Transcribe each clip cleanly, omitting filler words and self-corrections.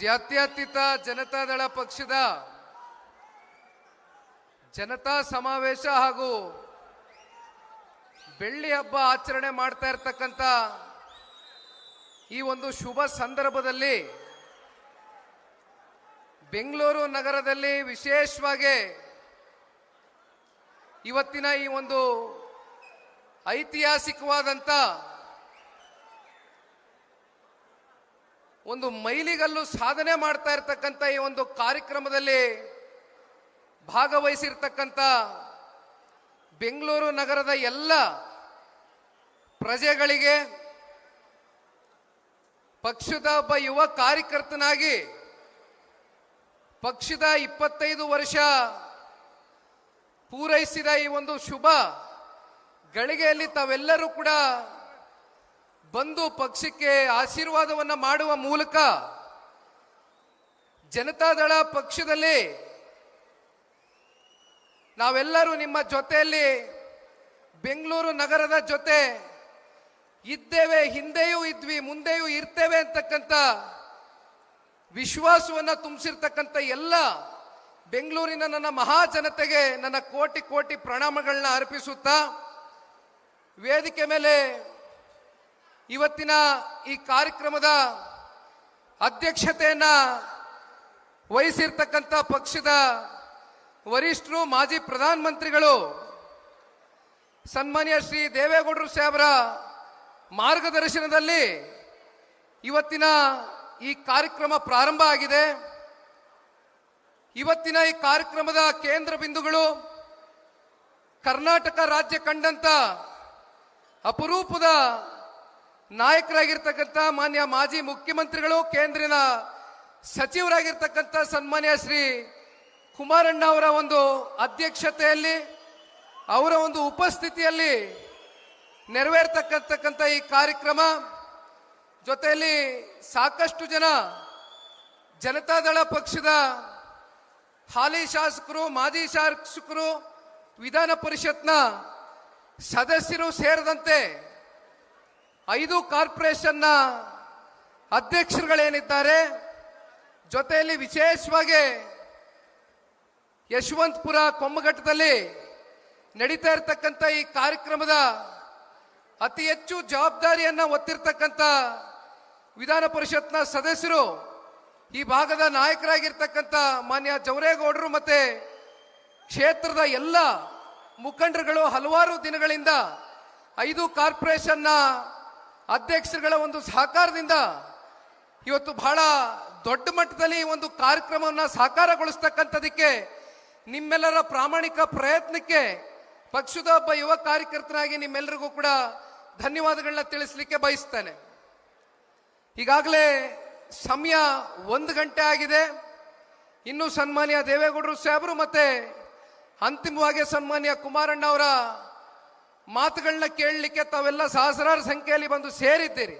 ಜಾತ್ಯತೀತ ಜನತಾದಳ ಪಕ್ಷದ ಜನತಾ ಸಮಾವೇಶ ಹಾಗೂ ಬೆಳ್ಳಿ ಹಬ್ಬ ಆಚರಣೆ ಮಾಡ್ತಾ ಇರತಕ್ಕಂತ ಈ ಒಂದು ಶುಭ ಸಂದರ್ಭದಲ್ಲಿ ಬೆಂಗಳೂರು ನಗರದಲ್ಲಿ ವಿಶೇಷವಾಗಿ ಇವತ್ತಿನ ಈ ಒಂದು ಐತಿಹಾಸಿಕವಾದಂತ ಒಂದು ಮೈಲಿಗಲ್ಲು ಸಾಧನೆ ಮಾಡ್ತಾ ಇರತಕ್ಕಂತ ಈ ಒಂದು ಕಾರ್ಯಕ್ರಮದಲ್ಲಿ ಭಾಗವಹಿಸಿರ್ತಕ್ಕಂಥ ಬೆಂಗಳೂರು ನಗರದ ಎಲ್ಲ ಪ್ರಜೆಗಳಿಗೆ ಪಕ್ಷದ ಒಬ್ಬ ಯುವ ಕಾರ್ಯಕರ್ತನಾಗಿ ಪಕ್ಷದ 25 ವರ್ಷ ಪೂರೈಸಿದ ಈ ಒಂದು ಶುಭ ಗಳಿಗೆಯಲ್ಲಿ ತಾವೆಲ್ಲರೂ ಕೂಡ ಬಂದು ಪಕ್ಷಕ್ಕೆ ಆಶೀರ್ವಾದವನ್ನ ಮಾಡುವ ಮೂಲಕ ಜನತಾದಳ ಪಕ್ಷದಲ್ಲಿ ನಾವೆಲ್ಲರೂ ನಿಮ್ಮ ಜೊತೆಯಲ್ಲಿ ಬೆಂಗಳೂರು ನಗರದ ಜೊತೆ ಇದ್ದೇವೆ, ಹಿಂದೆಯೂ ಇದ್ವಿ, ಮುಂದೆಯೂ ಇರ್ತೇವೆ ಅಂತಕ್ಕಂಥ ವಿಶ್ವಾಸವನ್ನ ತುಂಬಿಸಿರ್ತಕ್ಕಂಥ ಎಲ್ಲ ಬೆಂಗಳೂರಿನ ನನ್ನ ಮಹಾಜನತೆಗೆ ನನ್ನ ಕೋಟಿ ಕೋಟಿ ಪ್ರಣಾಮಗಳನ್ನ ಅರ್ಪಿಸುತ್ತಾ ವೇದಿಕೆ ಮೇಲೆ ಇವತ್ತಿನ ಈ ಕಾರ್ಯಕ್ರಮದ ಅಧ್ಯಕ್ಷತೆಯನ್ನ ವಹಿಸಿರ್ತಕ್ಕಂಥ ಪಕ್ಷದ ವರಿಷ್ಠರು, ಮಾಜಿ ಪ್ರಧಾನಮಂತ್ರಿಗಳು ಸನ್ಮಾನ್ಯ ಶ್ರೀ ದೇವೇಗೌಡರು ಸಾಹೇಬರ ಮಾರ್ಗದರ್ಶನದಲ್ಲಿ ಇವತ್ತಿನ ಈ ಕಾರ್ಯಕ್ರಮ ಪ್ರಾರಂಭ ಆಗಿದೆ. ಇವತ್ತಿನ ಈ ಕಾರ್ಯಕ್ರಮದ ಕೇಂದ್ರ ಬಿಂದುಗಳು ಕರ್ನಾಟಕ ರಾಜ್ಯ ಕಂಡಂತ ಅಪರೂಪದ ನಾಯಕರಾಗಿರ್ತಕ್ಕಂಥ ಮಾನ್ಯ ಮಾಜಿ ಮುಖ್ಯಮಂತ್ರಿಗಳು, ಕೇಂದ್ರಿನ ಸಚಿವರಾಗಿರ್ತಕ್ಕಂಥ ಸನ್ಮಾನ್ಯ ಶ್ರೀ ಕುಮಾರಣ್ಣ ಅವರ ಒಂದು ಅಧ್ಯಕ್ಷತೆಯಲ್ಲಿ, ಅವರ ಒಂದು ಉಪಸ್ಥಿತಿಯಲ್ಲಿ ನೆರವೇರ್ತಕ್ಕಂಥ ಈ ಕಾರ್ಯಕ್ರಮ ಜೊತೆಯಲ್ಲಿ ಸಾಕಷ್ಟು ಜನ ಜನತಾದಳ ಪಕ್ಷದ ಹಾಲಿ ಶಾಸಕರು, ಮಾಜಿ ಶಾಸಕರು, ವಿಧಾನ ಪರಿಷತ್ನ ಸದಸ್ಯರು ಸೇರಿದಂತೆ 5 ಕಾರ್ಪೊರೇಷನ್ನ ಅಧ್ಯಕ್ಷರುಗಳೇನಿದ್ದಾರೆ, ಜೊತೆಯಲ್ಲಿ ವಿಶೇಷವಾಗಿ ಯಶವಂತಪುರ ಕೊಮ್ಮಘಟ್ಟದಲ್ಲಿ ನಡೀತಾ ಇರತಕ್ಕಂಥ ಈ ಕಾರ್ಯಕ್ರಮದ ಅತಿ ಹೆಚ್ಚು ಜವಾಬ್ದಾರಿಯನ್ನ ಹೊತ್ತಿರ್ತಕ್ಕಂಥ ವಿಧಾನ ಪರಿಷತ್ನ ಸದಸ್ಯರು, ಈ ಭಾಗದ ನಾಯಕರಾಗಿರ್ತಕ್ಕಂಥ ಮಾನ್ಯ ಜವರೇಗೌಡರು ಮತ್ತೆ ಕ್ಷೇತ್ರದ ಎಲ್ಲ ಮುಖಂಡರುಗಳು ಹಲವಾರು ದಿನಗಳಿಂದ 5 ಕಾರ್ಪೊರೇಷನ್ನ ಅಧ್ಯಕ್ಷರುಗಳ ಒಂದು ಸಹಕಾರದಿಂದ ಇವತ್ತು ಬಹಳ ದೊಡ್ಡ ಮಟ್ಟದಲ್ಲಿ ಈ ಒಂದು ಕಾರ್ಯಕ್ರಮವನ್ನು ಸಾಕಾರಗೊಳಿಸ್ತಕ್ಕಂಥದಕ್ಕೆ ನಿಮ್ಮೆಲ್ಲರ ಪ್ರಾಮಾಣಿಕ ಪ್ರಯತ್ನಕ್ಕೆ ಪಕ್ಷದ ಒಬ್ಬ ಯುವ ಕಾರ್ಯಕರ್ತನಾಗಿ ನಿಮ್ಮೆಲ್ಲರಿಗೂ ಕೂಡ ಧನ್ಯವಾದಗಳನ್ನ ತಿಳಿಸಲಿಕ್ಕೆ ಬಯಸ್ತೇನೆ. ಈಗಾಗಲೇ ಸಮಯ 1 ಗಂಟೆ ಆಗಿದೆ. ಇನ್ನು ಸನ್ಮಾನ್ಯ ದೇವೇಗೌಡರು ಸಾಹೇಬರು ಮತ್ತೆ ಅಂತಿಮವಾಗಿ ಸನ್ಮಾನ್ಯ ಕುಮಾರಣ್ಣ ಅವರ ಮಾತುಗಳನ್ನ ಕೇಳಲಿಕ್ಕೆ ತಾವೆಲ್ಲ ಸಹಸ್ರಾರು ಸಂಖ್ಯೆಯಲ್ಲಿ ಬಂದು ಸೇರಿದ್ದೀರಿ.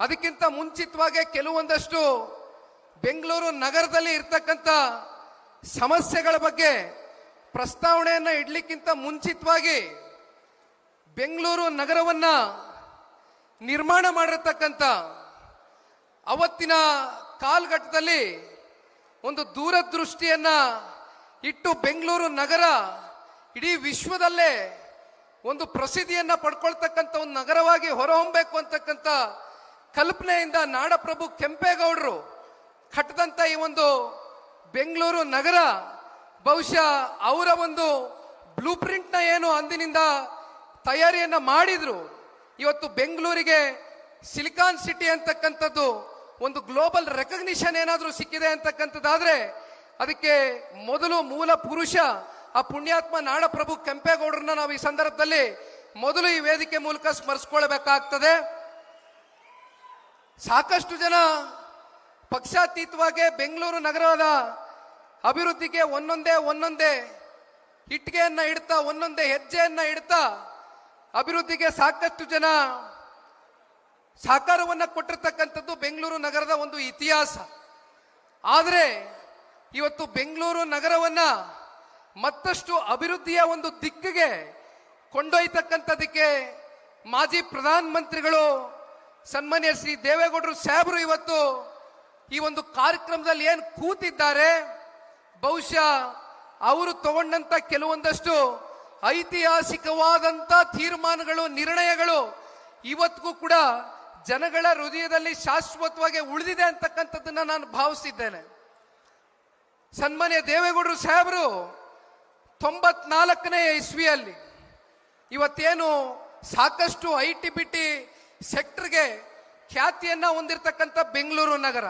ಅದಕ್ಕಿಂತ ಮುಂಚಿತವಾಗಿ ಕೆಲವೊಂದಷ್ಟು ಬೆಂಗಳೂರು ನಗರದಲ್ಲಿ ಇರ್ತಕ್ಕಂಥ ಸಮಸ್ಯೆಗಳ ಬಗ್ಗೆ ಪ್ರಸ್ತಾವನೆಯನ್ನ ಇಡ್ಲಿಕ್ಕಿಂತ ಮುಂಚಿತವಾಗಿ ಬೆಂಗಳೂರು ನಗರವನ್ನ ನಿರ್ಮಾಣ ಮಾಡಿರ್ತಕ್ಕಂಥ ಅವತ್ತಿನ ಕಾಲಘಟ್ಟದಲ್ಲಿ ಒಂದು ದೂರದೃಷ್ಟಿಯನ್ನ ಇಟ್ಟು ಬೆಂಗಳೂರು ನಗರ ಇಡೀ ವಿಶ್ವದಲ್ಲೇ ಒಂದು ಪ್ರಸಿದ್ಧಿಯನ್ನ ಪಡ್ಕೊಳ್ತಕ್ಕಂಥ ಒಂದು ನಗರವಾಗಿ ಹೊರಹೊಮ್ಮಬೇಕು ಅಂತಕ್ಕಂಥ ಕಲ್ಪನೆಯಿಂದ ನಾಡಪ್ರಭು ಕೆಂಪೇಗೌಡರು ಕಟ್ಟದಂತ ಈ ಒಂದು ಬೆಂಗಳೂರು ನಗರ ಬಹುಶಃ ಅವರ ಒಂದು ಬ್ಲೂ ಪ್ರಿಂಟ್ನ ಏನು ಅಂದಿನಿಂದ ತಯಾರಿಯನ್ನ ಮಾಡಿದ್ರು, ಇವತ್ತು ಬೆಂಗಳೂರಿಗೆ ಸಿಲಿಕಾನ್ ಸಿಟಿ ಅಂತಕ್ಕಂಥದ್ದು ಒಂದು ಗ್ಲೋಬಲ್ ರೆಕಗ್ನಿಷನ್ ಏನಾದರೂ ಸಿಕ್ಕಿದೆ ಅಂತಕ್ಕಂಥದ್ದಾದ್ರೆ ಅದಕ್ಕೆ ಮೊದಲು ಮೂಲ ಪುರುಷ ಆ ಪುಣ್ಯಾತ್ಮ ನಾಡಪ್ರಭು ಕೆಂಪೇಗೌಡರನ್ನ ನಾವು ಈ ಸಂದರ್ಭದಲ್ಲಿ ಮೊದಲು ಈ ವೇದಿಕೆ ಮೂಲಕ ಸ್ಮರಿಸಿಕೊಳ್ಳಬೇಕಾಗ್ತದೆ. ಸಾಕಷ್ಟು ಜನ ಪಕ್ಷಾತೀತವಾಗಿ ಬೆಂಗಳೂರು ನಗರದ ಅಭಿವೃದ್ಧಿಗೆ ಒಂದೊಂದೇ ಇಟ್ಟಿಗೆಯನ್ನ ಇಡ್ತಾ, ಒಂದೊಂದೇ ಹೆಜ್ಜೆಯನ್ನ ಇಡ್ತಾ ಅಭಿವೃದ್ಧಿಗೆ ಸಾಕಷ್ಟು ಜನ ಸಹಕಾರವನ್ನ ಕೊಟ್ಟಿರ್ತಕ್ಕಂಥದ್ದು ಬೆಂಗಳೂರು ನಗರದ ಒಂದು ಇತಿಹಾಸ. ಆದರೆ ಇವತ್ತು ಬೆಂಗಳೂರು ನಗರವನ್ನ ಮತ್ತಷ್ಟು ಅಭಿವೃದ್ಧಿಯ ಒಂದು ದಿಕ್ಕಿಗೆ ಕೊಂಡೊಯ್ತಕ್ಕಂಥದಕ್ಕೆ ಮಾಜಿ ಪ್ರಧಾನ ಮಂತ್ರಿಗಳು ಸನ್ಮಾನ್ಯ ಶ್ರೀ ದೇವೇಗೌಡರು ಸಾಹೇಬರು ಇವತ್ತು ಈ ಒಂದು ಕಾರ್ಯಕ್ರಮದಲ್ಲಿ ಏನು ಕೂತಿದ್ದಾರೆ, ಬಹುಶಃ ಅವರು ತಗೊಂಡಂತ ಕೆಲವೊಂದಷ್ಟು ಐತಿಹಾಸಿಕವಾದಂತ ತೀರ್ಮಾನಗಳು, ನಿರ್ಣಯಗಳು ಇವತ್ತಿಗೂ ಕೂಡ ಜನಗಳ ಹೃದಯದಲ್ಲಿ ಶಾಶ್ವತವಾಗಿ ಉಳಿದಿದೆ ಅಂತಕ್ಕಂಥದ್ದನ್ನ ನಾನು ಭಾವಿಸಿದ್ದೇನೆ. ಸನ್ಮಾನ್ಯ ದೇವೇಗೌಡರು ಸಾಹೇಬರು 94ನೇ ಇಸ್ವಿಯಲ್ಲಿ ಇವತ್ತೇನು ಸಾಕಷ್ಟು IT-BT ಸೆಕ್ಟರ್ಗೆ ಖ್ಯಾತಿಯನ್ನ ಹೊಂದಿರತಕ್ಕಂಥ ಬೆಂಗಳೂರು ನಗರ,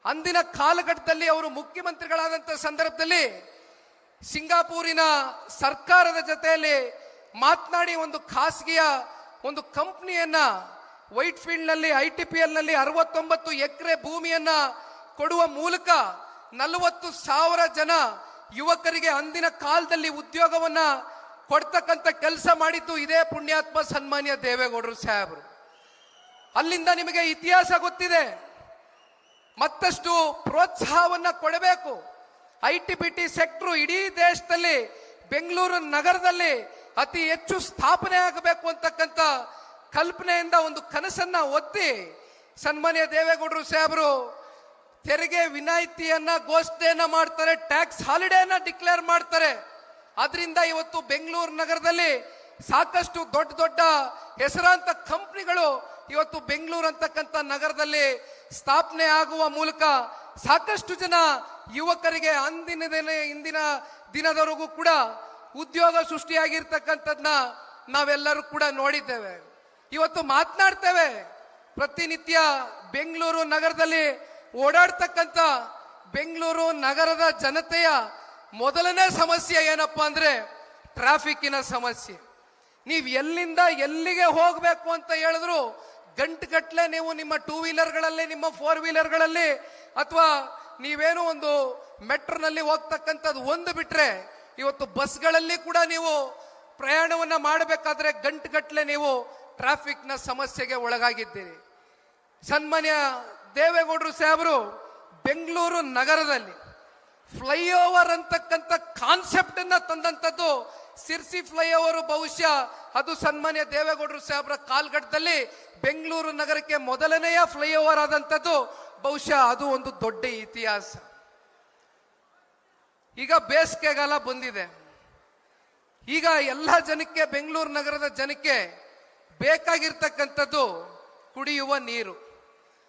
ಅಂದಿನ ಕಾಲಘಟ್ಟದಲ್ಲಿ ಅವರು ಮುಖ್ಯಮಂತ್ರಿಗಳಾದಂಥ ಸಂದರ್ಭದಲ್ಲಿ ಸಿಂಗಾಪುರಿನ ಸರ್ಕಾರದ ಜೊತೆಯಲ್ಲಿ ಮಾತನಾಡಿ ಒಂದು ಖಾಸಗಿಯ ಒಂದು ಕಂಪ್ನಿಯನ್ನ ವೈಟ್ ಫೀಲ್ಡ್ ನಲ್ಲಿ ITPL ನಲ್ಲಿ 69 ಎಕರೆ ಭೂಮಿಯನ್ನ ಕೊಡುವ ಮೂಲಕ 40,000 ಜನ ಯುವಕರಿಗೆ ಅಂದಿನ ಕಾಲದಲ್ಲಿ ಉದ್ಯೋಗವನ್ನ ಕೊಡ್ತಕ್ಕಂಥ ಕೆಲಸ ಮಾಡಿದ್ದು ಇದೇ ಪುಣ್ಯಾತ್ಮ ಸನ್ಮಾನ್ಯ ದೇವೇಗೌಡರು ಸಾಹೇಬರು. ಅಲ್ಲಿಂದ ನಿಮಗೆ ಇತಿಹಾಸ ಗೊತ್ತಿದೆ. ಮತ್ತಷ್ಟು ಪ್ರೋತ್ಸಾಹವನ್ನ ಕೊಡಬೇಕು. IT-BT ಸೆಕ್ಟರ್ ಇಡೀ ದೇಶದಲ್ಲಿ ಬೆಂಗಳೂರು ನಗರದಲ್ಲಿ ಅತಿ ಹೆಚ್ಚು ಸ್ಥಾಪನೆ ಆಗಬೇಕು ಅಂತಕ್ಕಂಥ ಕಲ್ಪನೆಯಿಂದ ಒಂದು ಕನಸನ್ನ ಒತ್ತಿ ಸನ್ಮಾನ್ಯ ದೇವೇಗೌಡರು ಸಾಹೇಬರು ತೆರಿಗೆ ವಿನಾಯಿತಿಯನ್ನ ಘೋಷಣೆಯನ್ನ ಮಾಡ್ತಾರೆ, ಟ್ಯಾಕ್ಸ್ ಹಾಲಿಡೇನ ಡಿಕ್ಲೇರ್ ಮಾಡ್ತಾರೆ. ಅದರಿಂದ ಇವತ್ತು ಬೆಂಗಳೂರು ನಗರದಲ್ಲಿ ಸಾಕಷ್ಟು ದೊಡ್ಡ ದೊಡ್ಡ ಹೆಸರಾಂತ ಕಂಪನಿಗಳು ಇವತ್ತು ಬೆಂಗಳೂರು ಅಂತಕ್ಕಂಥ ನಗರದಲ್ಲಿ ಸ್ಥಾಪನೆ ಆಗುವ ಮೂಲಕ ಸಾಕಷ್ಟು ಜನ ಯುವಕರಿಗೆ ಇಂದಿನ ದಿನದವರೆಗೂ ಕೂಡ ಉದ್ಯೋಗ ಸೃಷ್ಟಿಯಾಗಿರ್ತಕ್ಕಂಥದ್ನ ನಾವೆಲ್ಲರೂ ಕೂಡ ನೋಡಿದ್ದೇವೆ. ಇವತ್ತು ಮಾತನಾಡ್ತೇವೆ. ಪ್ರತಿನಿತ್ಯ ಬೆಂಗಳೂರು ನಗರದಲ್ಲಿ ಓಡಾಡ್ತಕ್ಕಂಥ ಬೆಂಗಳೂರು ನಗರದ ಜನತೆಯ ಮೊದಲನೇ ಸಮಸ್ಯೆ ಏನಪ್ಪಾ ಅಂದ್ರೆ ಟ್ರಾಫಿಕ್ಕಿನ ಸಮಸ್ಯೆ. ನೀವು ಎಲ್ಲಿಂದ ಎಲ್ಲಿಗೆ ಹೋಗಬೇಕು ಅಂತ ಹೇಳಿದ್ರು ಗಂಟುಗಟ್ಟಲೆ ನೀವು ನಿಮ್ಮ 2 ವೀಲರ್ಗಳಲ್ಲಿ, ನಿಮ್ಮ 4 ವೀಲರ್ಗಳಲ್ಲಿ ಅಥವಾ ನೀವೇನೋ ಒಂದು ಮೆಟ್ರೋನಲ್ಲಿ ಹೋಗ್ತಕ್ಕಂಥದ್ದು ಒಂದು ಬಿಟ್ರೆ ಇವತ್ತು ಬಸ್ಗಳಲ್ಲಿ ಕೂಡ ನೀವು ಪ್ರಯಾಣವನ್ನ ಮಾಡಬೇಕಾದ್ರೆ ಗಂಟುಗಟ್ಟಲೆ ನೀವು ಟ್ರಾಫಿಕ್ನ ಸಮಸ್ಯೆಗೆ ಒಳಗಾಗಿದ್ದೀರಿ. ಸನ್ಮಾನ್ಯ ದೇವೇಗೌಡರು ಸಾಹೇಬರು ಬೆಂಗಳೂರು ನಗರದಲ್ಲಿ ಫ್ಲೈಓವರ್ ಅಂತಕ್ಕಂಥ ಕಾನ್ಸೆಪ್ಟ್ ಅನ್ನ ತಂದಂಥದ್ದು ಸಿರ್ಸಿ ಫ್ಲೈಓವರ್. ಬಹುಶಃ ಅದು ಸನ್ಮಾನ್ಯ ದೇವೇಗೌಡರು ಸಾಹೇಬರ ಕಾಲ್ಗಟ್ಟದಲ್ಲಿ ಬೆಂಗಳೂರು ನಗರಕ್ಕೆ ಮೊದಲನೆಯ ಫ್ಲೈಓವರ್ ಆದಂಥದ್ದು. ಬಹುಶಃ ಅದು ಒಂದು ದೊಡ್ಡ ಇತಿಹಾಸ. ಈಗ ಬೇಸಿಗೆಗಾಲ ಬಂದಿದೆ. ಈಗ ಎಲ್ಲ ಜನಕ್ಕೆ, ಬೆಂಗಳೂರು ನಗರದ ಜನಕ್ಕೆ ಬೇಕಾಗಿರ್ತಕ್ಕಂಥದ್ದು ಕುಡಿಯುವ ನೀರು.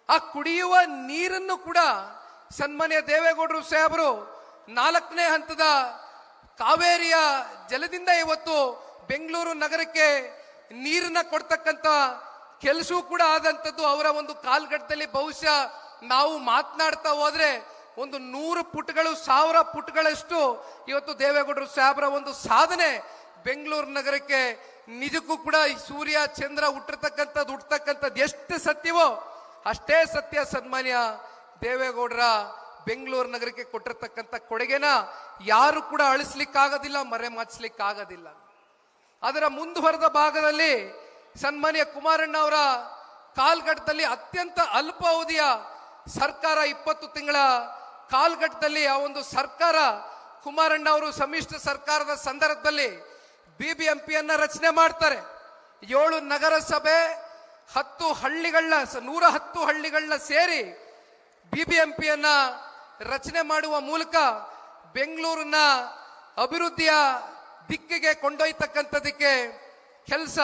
ಆ ಕುಡಿಯುವ ನೀರನ್ನು ಕೂಡ ಸನ್ಮಾನ್ಯ ದೇವೇಗೌಡರು ಸಾಹೇಬರು 4ನೇ ಹಂತದ ಕಾವೇರಿಯ ಜಲದಿಂದ ಇವತ್ತು ಬೆಂಗಳೂರು ನಗರಕ್ಕೆ ನೀರನ್ನ ಕೊಡ್ತಕ್ಕಂಥ ಕೆಲಸವೂ ಕೂಡ ಆದಂಥದ್ದು ಅವರ ಒಂದು ಕಾಲ್ಗಟ್ಟದಲ್ಲಿ. ಬಹುಶಃ ನಾವು ಮಾತನಾಡ್ತಾ ಹೋದ್ರೆ ಒಂದು 100 ಪುಟಗಳು, 1000 ಪುಟಗಳಷ್ಟು ಇವತ್ತು ದೇವೇಗೌಡರು ಸಾಹೇಬರ ಒಂದು ಸಾಧನೆ ಬೆಂಗಳೂರು ನಗರಕ್ಕೆ ನಿಜಕ್ಕೂ ಕೂಡ ಈ ಸೂರ್ಯ ಚಂದ್ರ ಹುಟ್ಟತಕ್ಕಂಥದ್ದು ಎಷ್ಟು ಸತ್ಯವೋ ಅಷ್ಟೇ ಸತ್ಯ. ಸನ್ಮಾನ್ಯ ದೇವೇಗೌಡರ ಬೆಂಗಳೂರು ನಗರಕ್ಕೆ ಕೊಟ್ಟಿರ್ತಕ್ಕಂಥ ಕೊಡುಗೆನ ಯಾರು ಕೂಡ ಅಳಿಸ್ಲಿಕ್ಕಾಗೋದಿಲ್ಲ, ಮರೆಮಾಚಲಿಕ್ಕಾಗೋದಿಲ್ಲ. ಅದರ ಮುಂದುವರೆದ ಭಾಗದಲ್ಲಿ ಸನ್ಮಾನ್ಯ ಕುಮಾರಣ್ಣ ಅವರ ಕಾಲ್ಗಟ್ಟದಲ್ಲಿ ಅತ್ಯಂತ ಅಲ್ಪಾವಧಿಯ ಸರ್ಕಾರ, 20 ತಿಂಗಳ ಕಾಲ್ಗಟ್ಟದಲ್ಲಿ ಆ ಒಂದು ಸರ್ಕಾರ, ಕುಮಾರಣ್ಣ ಅವರು ಸಮ್ಮಿಶ್ರ ಸರ್ಕಾರದ ಸಂದರ್ಭದಲ್ಲಿ BBMPಯನ್ನ ರಚನೆ ಮಾಡ್ತಾರೆ. 7 ನಗರಸಭೆ, 10 ಹಳ್ಳಿಗಳನ್ನ, 110 ಹಳ್ಳಿಗಳನ್ನ ಸೇರಿ BBMPಯನ್ನ ರಚನೆ ಮಾಡುವ ಮೂಲಕ ಬೆಂಗಳೂರಿನ ಅಭಿವೃದ್ಧಿಯ ದಿಕ್ಕಿಗೆ ಕೊಂಡೊಯ್ತಕ್ಕಂಥದಕ್ಕೆ ಕೆಲಸ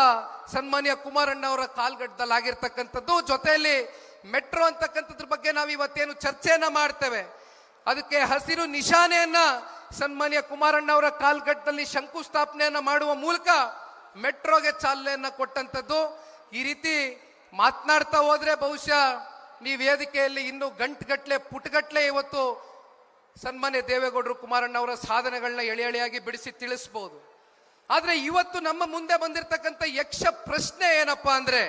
ಸನ್ಮಾನ್ಯ ಕುಮಾರಣ್ಣ ಅವರ ಕಾಲ್ಗಟ್ಟದಲ್ಲಿ ಆಗಿರ್ತಕ್ಕಂಥದ್ದು. ಜೊತೆಯಲ್ಲಿ ಮೆಟ್ರೋ ಅಂತಕ್ಕಂಥದ್ರ ಬಗ್ಗೆ ನಾವು ಇವತ್ತೇನು ಚರ್ಚೆಯನ್ನ ಮಾಡ್ತೇವೆ, ಅದಕ್ಕೆ ಹಸಿರು ನಿಶಾನೆಯನ್ನ ಸನ್ಮಾನ್ಯ ಕುಮಾರಣ್ಣ ಅವರ ಕಾಲ್ಗಟ್ಟದಲ್ಲಿ ಶಂಕುಸ್ಥಾಪನೆಯನ್ನ ಮಾಡುವ ಮೂಲಕ ಮೆಟ್ರೋಗೆ ಚಾಲನೆಯನ್ನ ಕೊಟ್ಟಂಥದ್ದು. ಈ ರೀತಿ ಮಾತನಾಡ್ತಾ ಹೋದ್ರೆ ಬಹುಶಃ ಈ ವೇದಿಕೆಯಲ್ಲಿ ಇನ್ನು ಗಂಟುಗಟ್ಟಲೆ, ಪುಟಗಟ್ಟಲೆ ಇವತ್ತು ಸನ್ಮಾನ್ಯ ದೇವೇಗೌಡರು ಕುಮಾರಣ್ಣ ಅವರ ಸಾಧನೆಗಳನ್ನ ಎಳೆಯಾಗಿ ಬಿಡಿಸಿ ತಿಳಿಸಬಹುದು. ಆದ್ರೆ ಇವತ್ತು ನಮ್ಮ ಮುಂದೆ ಬಂದಿರತಕ್ಕಂಥ ಯಕ್ಷ ಪ್ರಶ್ನೆ ಏನಪ್ಪಾ ಅಂದ್ರೆ,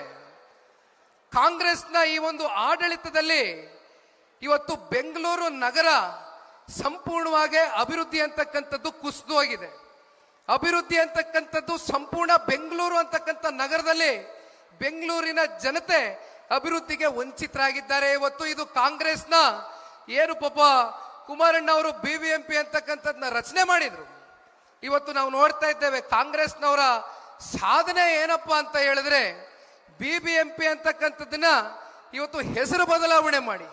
ಕಾಂಗ್ರೆಸ್ನ ಈ ಒಂದು ಆಡಳಿತದಲ್ಲಿ ಇವತ್ತು ಬೆಂಗಳೂರು ನಗರ ಸಂಪೂರ್ಣವಾಗಿ ಅಭಿವೃದ್ಧಿ ಅಂತಕ್ಕಂಥದ್ದು ಕುಸಿದು ಹೋಗಿದೆ. ಅಭಿವೃದ್ಧಿ ಅಂತಕ್ಕಂಥದ್ದು ಸಂಪೂರ್ಣ ಬೆಂಗಳೂರು ಅಂತಕ್ಕಂಥ ನಗರದಲ್ಲಿ ಬೆಂಗಳೂರಿನ ಜನತೆ ಅಭಿವೃದ್ಧಿಗೆ ವಂಚಿತರಾಗಿದ್ದಾರೆ. ಇವತ್ತು ಇದು ಕಾಂಗ್ರೆಸ್ನ ಏನು ಪಾಪ ಕುಮಾರಣ್ಣ ಅವರು BBMP ಅಂತಕ್ಕಂಥದ್ದನ್ನ ರಚನೆ ಮಾಡಿದ್ರು. ಇವತ್ತು ನಾವು ನೋಡ್ತಾ ಇದ್ದೇವೆ ಕಾಂಗ್ರೆಸ್ನವರ ಸಾಧನೆ ಏನಪ್ಪಾ ಅಂತ ಹೇಳಿದ್ರೆ BBMP ಅಂತಕ್ಕಂಥದ್ದನ್ನ ಇವತ್ತು ಹೆಸರು ಬದಲಾವಣೆ ಮಾಡಿ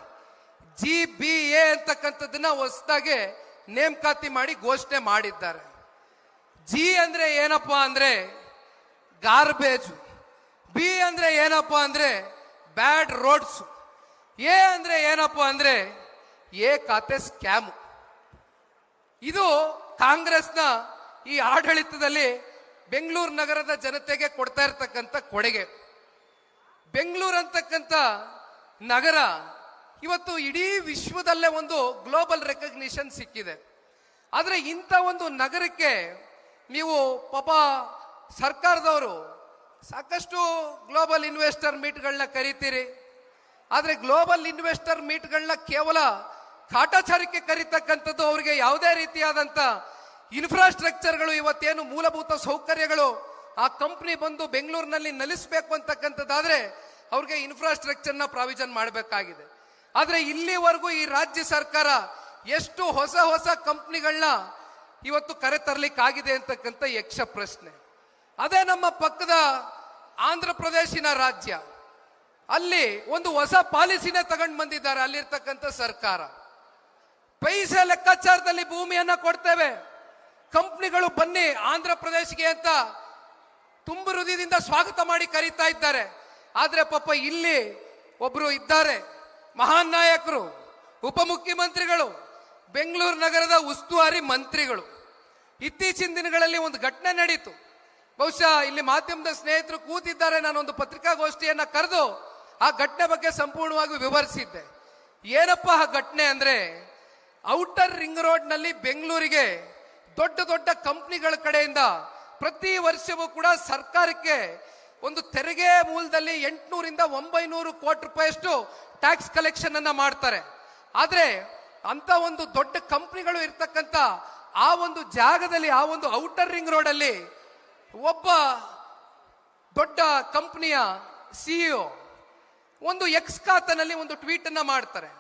GBA ಅಂತಕ್ಕಂಥದ್ದನ್ನ ಹೊಸದಾಗಿ ನೇಮಕಾತಿ ಮಾಡಿ ಘೋಷಣೆ ಮಾಡಿದ್ದಾರೆ. G ಅಂದ್ರೆ ಏನಪ್ಪಾ ಅಂದ್ರೆ ಗಾರ್ಬೇಜ್, B ಅಂದ್ರೆ ಏನಪ್ಪಾ ಅಂದ್ರೆ ಬ್ಯಾಡ್ ರೋಡ್ಸ್, A ಅಂದ್ರೆ ಏನಪ್ಪಾ ಅಂದ್ರೆ ಎ ಖಾತೆ ಸ್ಕ್ಯಾಮ್. ಇದು ಕಾಂಗ್ರೆಸ್ನ ಈ ಆಡಳಿತದಲ್ಲಿ ಬೆಂಗಳೂರು ನಗರದ ಜನತೆಗೆ ಕೊಡ್ತಾ ಇರ್ತಕ್ಕಂಥ ಕೊಡುಗೆ. ಬೆಂಗಳೂರು ಅಂತಕ್ಕಂಥ ನಗರ ಇವತ್ತು ಇಡೀ ವಿಶ್ವದಲ್ಲೇ ಒಂದು ಗ್ಲೋಬಲ್ ರೆಕಗ್ನಿಷನ್ ಸಿಕ್ಕಿದೆ. ಆದರೆ ಇಂಥ ಒಂದು ನಗರಕ್ಕೆ ನೀವು ಪಾಪ ಸರ್ಕಾರದವರು ಸಾಕಷ್ಟು ಗ್ಲೋಬಲ್ ಇನ್ವೆಸ್ಟರ್ ಮೀಟ್ಗಳನ್ನ ಕರೀತೀರಿ. ಆದರೆ ಗ್ಲೋಬಲ್ ಇನ್ವೆಸ್ಟರ್ ಮೀಟ್ಗಳನ್ನ ಕೇವಲ ಕಾಟಾಚಾರಕ್ಕೆ ಕರೀತಕ್ಕಂಥದ್ದು, ಅವರಿಗೆ ಯಾವುದೇ ರೀತಿಯಾದಂಥ ಇನ್ಫ್ರಾಸ್ಟ್ರಕ್ಚರ್ಗಳು ಇವತ್ತೇನು ಮೂಲಭೂತ ಸೌಕರ್ಯಗಳು ಆ ಕಂಪ್ನಿ ಬಂದು ಬೆಂಗಳೂರಿನಲ್ಲಿ ನೆಲೆಸಬೇಕು ಅಂತಕ್ಕಂಥದ್ದಾದ್ರೆ ಅವ್ರಿಗೆ ಇನ್ಫ್ರಾಸ್ಟ್ರಕ್ಚರ್ನ ಪ್ರಾವಿಷನ್ ಮಾಡಬೇಕಾಗಿದೆ. ಆದರೆ ಇಲ್ಲಿವರೆಗೂ ಈ ರಾಜ್ಯ ಸರ್ಕಾರ ಎಷ್ಟು ಹೊಸ ಹೊಸ ಕಂಪ್ನಿಗಳನ್ನ ಇವತ್ತು ಕರೆ ತರಲಿಕ್ಕಾಗಿದೆ ಅಂತಕ್ಕಂಥ ಯಕ್ಷ ಪ್ರಶ್ನೆ. ಅದೇ ನಮ್ಮ ಪಕ್ಕದ ಆಂಧ್ರ ಪ್ರದೇಶಿನ ರಾಜ್ಯ, ಅಲ್ಲಿ ಒಂದು ಹೊಸ ಪಾಲಿಸಿನೇ ತಗೊಂಡು ಬಂದಿದ್ದಾರೆ ಅಲ್ಲಿರ್ತಕ್ಕಂಥ ಸರ್ಕಾರ. ಪೈಸೆ ಲೆಕ್ಕಾಚಾರದಲ್ಲಿ ಭೂಮಿಯನ್ನ ಕೊಡ್ತೇವೆ, ಕಂಪ್ನಿಗಳು ಬನ್ನಿ ಆಂಧ್ರ ಪ್ರದೇಶಕ್ಕೆ ಅಂತ ತುಂಬ ಹೃದಯದಿಂದ ಸ್ವಾಗತ ಮಾಡಿ ಕರೀತಾ ಇದ್ದಾರೆ. ಆದ್ರೆ ಪಾಪ ಇಲ್ಲಿ ಒಬ್ರು ಇದ್ದಾರೆ ಮಹಾನ್ ನಾಯಕರು, ಉಪಮುಖ್ಯಮಂತ್ರಿಗಳು, ಬೆಂಗಳೂರು ನಗರದ ಉಸ್ತುವಾರಿ ಮಂತ್ರಿಗಳು. ಇತ್ತೀಚಿನ ದಿನಗಳಲ್ಲಿ ಒಂದು ಘಟನೆ ನಡೀತು. ಬಹುಶಃ ಇಲ್ಲಿ ಮಾಧ್ಯಮದ ಸ್ನೇಹಿತರು ಕೂತಿದ್ದಾರೆ, ನಾನೊಂದು ಪತ್ರಿಕಾಗೋಷ್ಠಿಯನ್ನ ಕರೆದು ಆ ಘಟನೆ ಬಗ್ಗೆ ಸಂಪೂರ್ಣವಾಗಿ ವಿವರಿಸಿದ್ದೆ. ಏನಪ್ಪ ಆ ಘಟನೆ ಅಂದ್ರೆ, ಔಟರ್ ರಿಂಗ್ ರೋಡ್ ನಲ್ಲಿ ಬೆಂಗಳೂರಿಗೆ ದೊಡ್ಡ ದೊಡ್ಡ ಕಂಪ್ನಿಗಳ ಕಡೆಯಿಂದ ಪ್ರತಿ ವರ್ಷವೂ ಕೂಡ ಸರ್ಕಾರಕ್ಕೆ ಒಂದು ತೆರಿಗೆ ಮೂಲದಲ್ಲಿ 800ರಿಂದ 900 ಕೋಟಿ ರೂಪಾಯಿಯಷ್ಟು ಟ್ಯಾಕ್ಸ್ ಕಲೆಕ್ಷನ್ ಅನ್ನ ಮಾಡ್ತಾರೆ. ಆದ್ರೆ ಅಂತ ಒಂದು ದೊಡ್ಡ ಕಂಪ್ನಿಗಳು ಇರ್ತಕ್ಕಂಥ ಆ ಒಂದು ಜಾಗದಲ್ಲಿ, ಆ ಒಂದು ಔಟರ್ ರಿಂಗ್ ರೋಡ್ ಅಲ್ಲಿ ಒಬ್ಬ ದೊಡ್ಡ ಕಂಪನಿಯ CEO ಒಂದು ಎಕ್ಸ್ ಖಾತನಲ್ಲಿ ಒಂದು ಟ್ವೀಟ್ ಅನ್ನ ಮಾಡ್ತಾರೆ.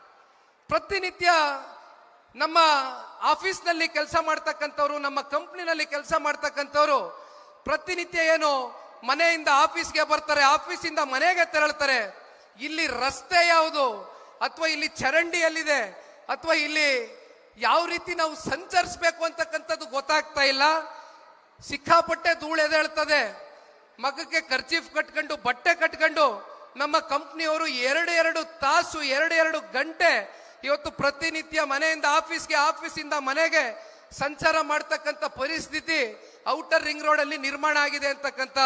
ಪ್ರತಿನಿತ್ಯ ನಮ್ಮ ಆಫೀಸ್ನಲ್ಲಿ ಕೆಲಸ ಮಾಡ್ತಕ್ಕಂಥವ್ರು, ನಮ್ಮ ಕಂಪ್ನಿನಲ್ಲಿ ಕೆಲಸ ಮಾಡ್ತಕ್ಕಂಥವ್ರು ಪ್ರತಿನಿತ್ಯ ಏನು ಮನೆಯಿಂದ ಆಫೀಸ್ಗೆ ಬರ್ತಾರೆ, ಆಫೀಸಿಂದ ಮನೆಗೆ ತೆರಳ್ತಾರೆ. ಇಲ್ಲಿ ರಸ್ತೆ ಯಾವುದು, ಅಥವಾ ಇಲ್ಲಿ ಚರಂಡಿ ಎಲ್ಲಿದೆ, ಅಥವಾ ಇಲ್ಲಿ ಯಾವ ರೀತಿ ನಾವು ಸಂಚರಿಸಬೇಕು ಅಂತಕ್ಕಂಥದ್ದು ಗೊತ್ತಾಗ್ತಾ ಇಲ್ಲ. ಸಿಕ್ಕಾಪಟ್ಟೆ ಧೂಳು ಎದ್ದೇಳ್ತದೆ. ಮಗಕ್ಕೆ ಕರ್ಚೀಫ್ ಕಟ್ಕೊಂಡು ಬಟ್ಟೆ ಕಟ್ಕೊಂಡು ನಮ್ಮ ಕಂಪ್ನಿಯವರು 2 ತಾಸು 2 ಗಂಟೆ ಇವತ್ತು ಪ್ರತಿನಿತ್ಯ ಮನೆಯಿಂದ ಆಫೀಸ್ಗೆ, ಆಫೀಸಿಂದ ಮನೆಗೆ ಸಂಚಾರ ಮಾಡ್ತಕ್ಕಂಥ ಪರಿಸ್ಥಿತಿ ಔಟರ್ ರಿಂಗ್ ರೋಡ್ ಅಲ್ಲಿ ನಿರ್ಮಾಣ ಆಗಿದೆ ಅಂತಕ್ಕಂಥ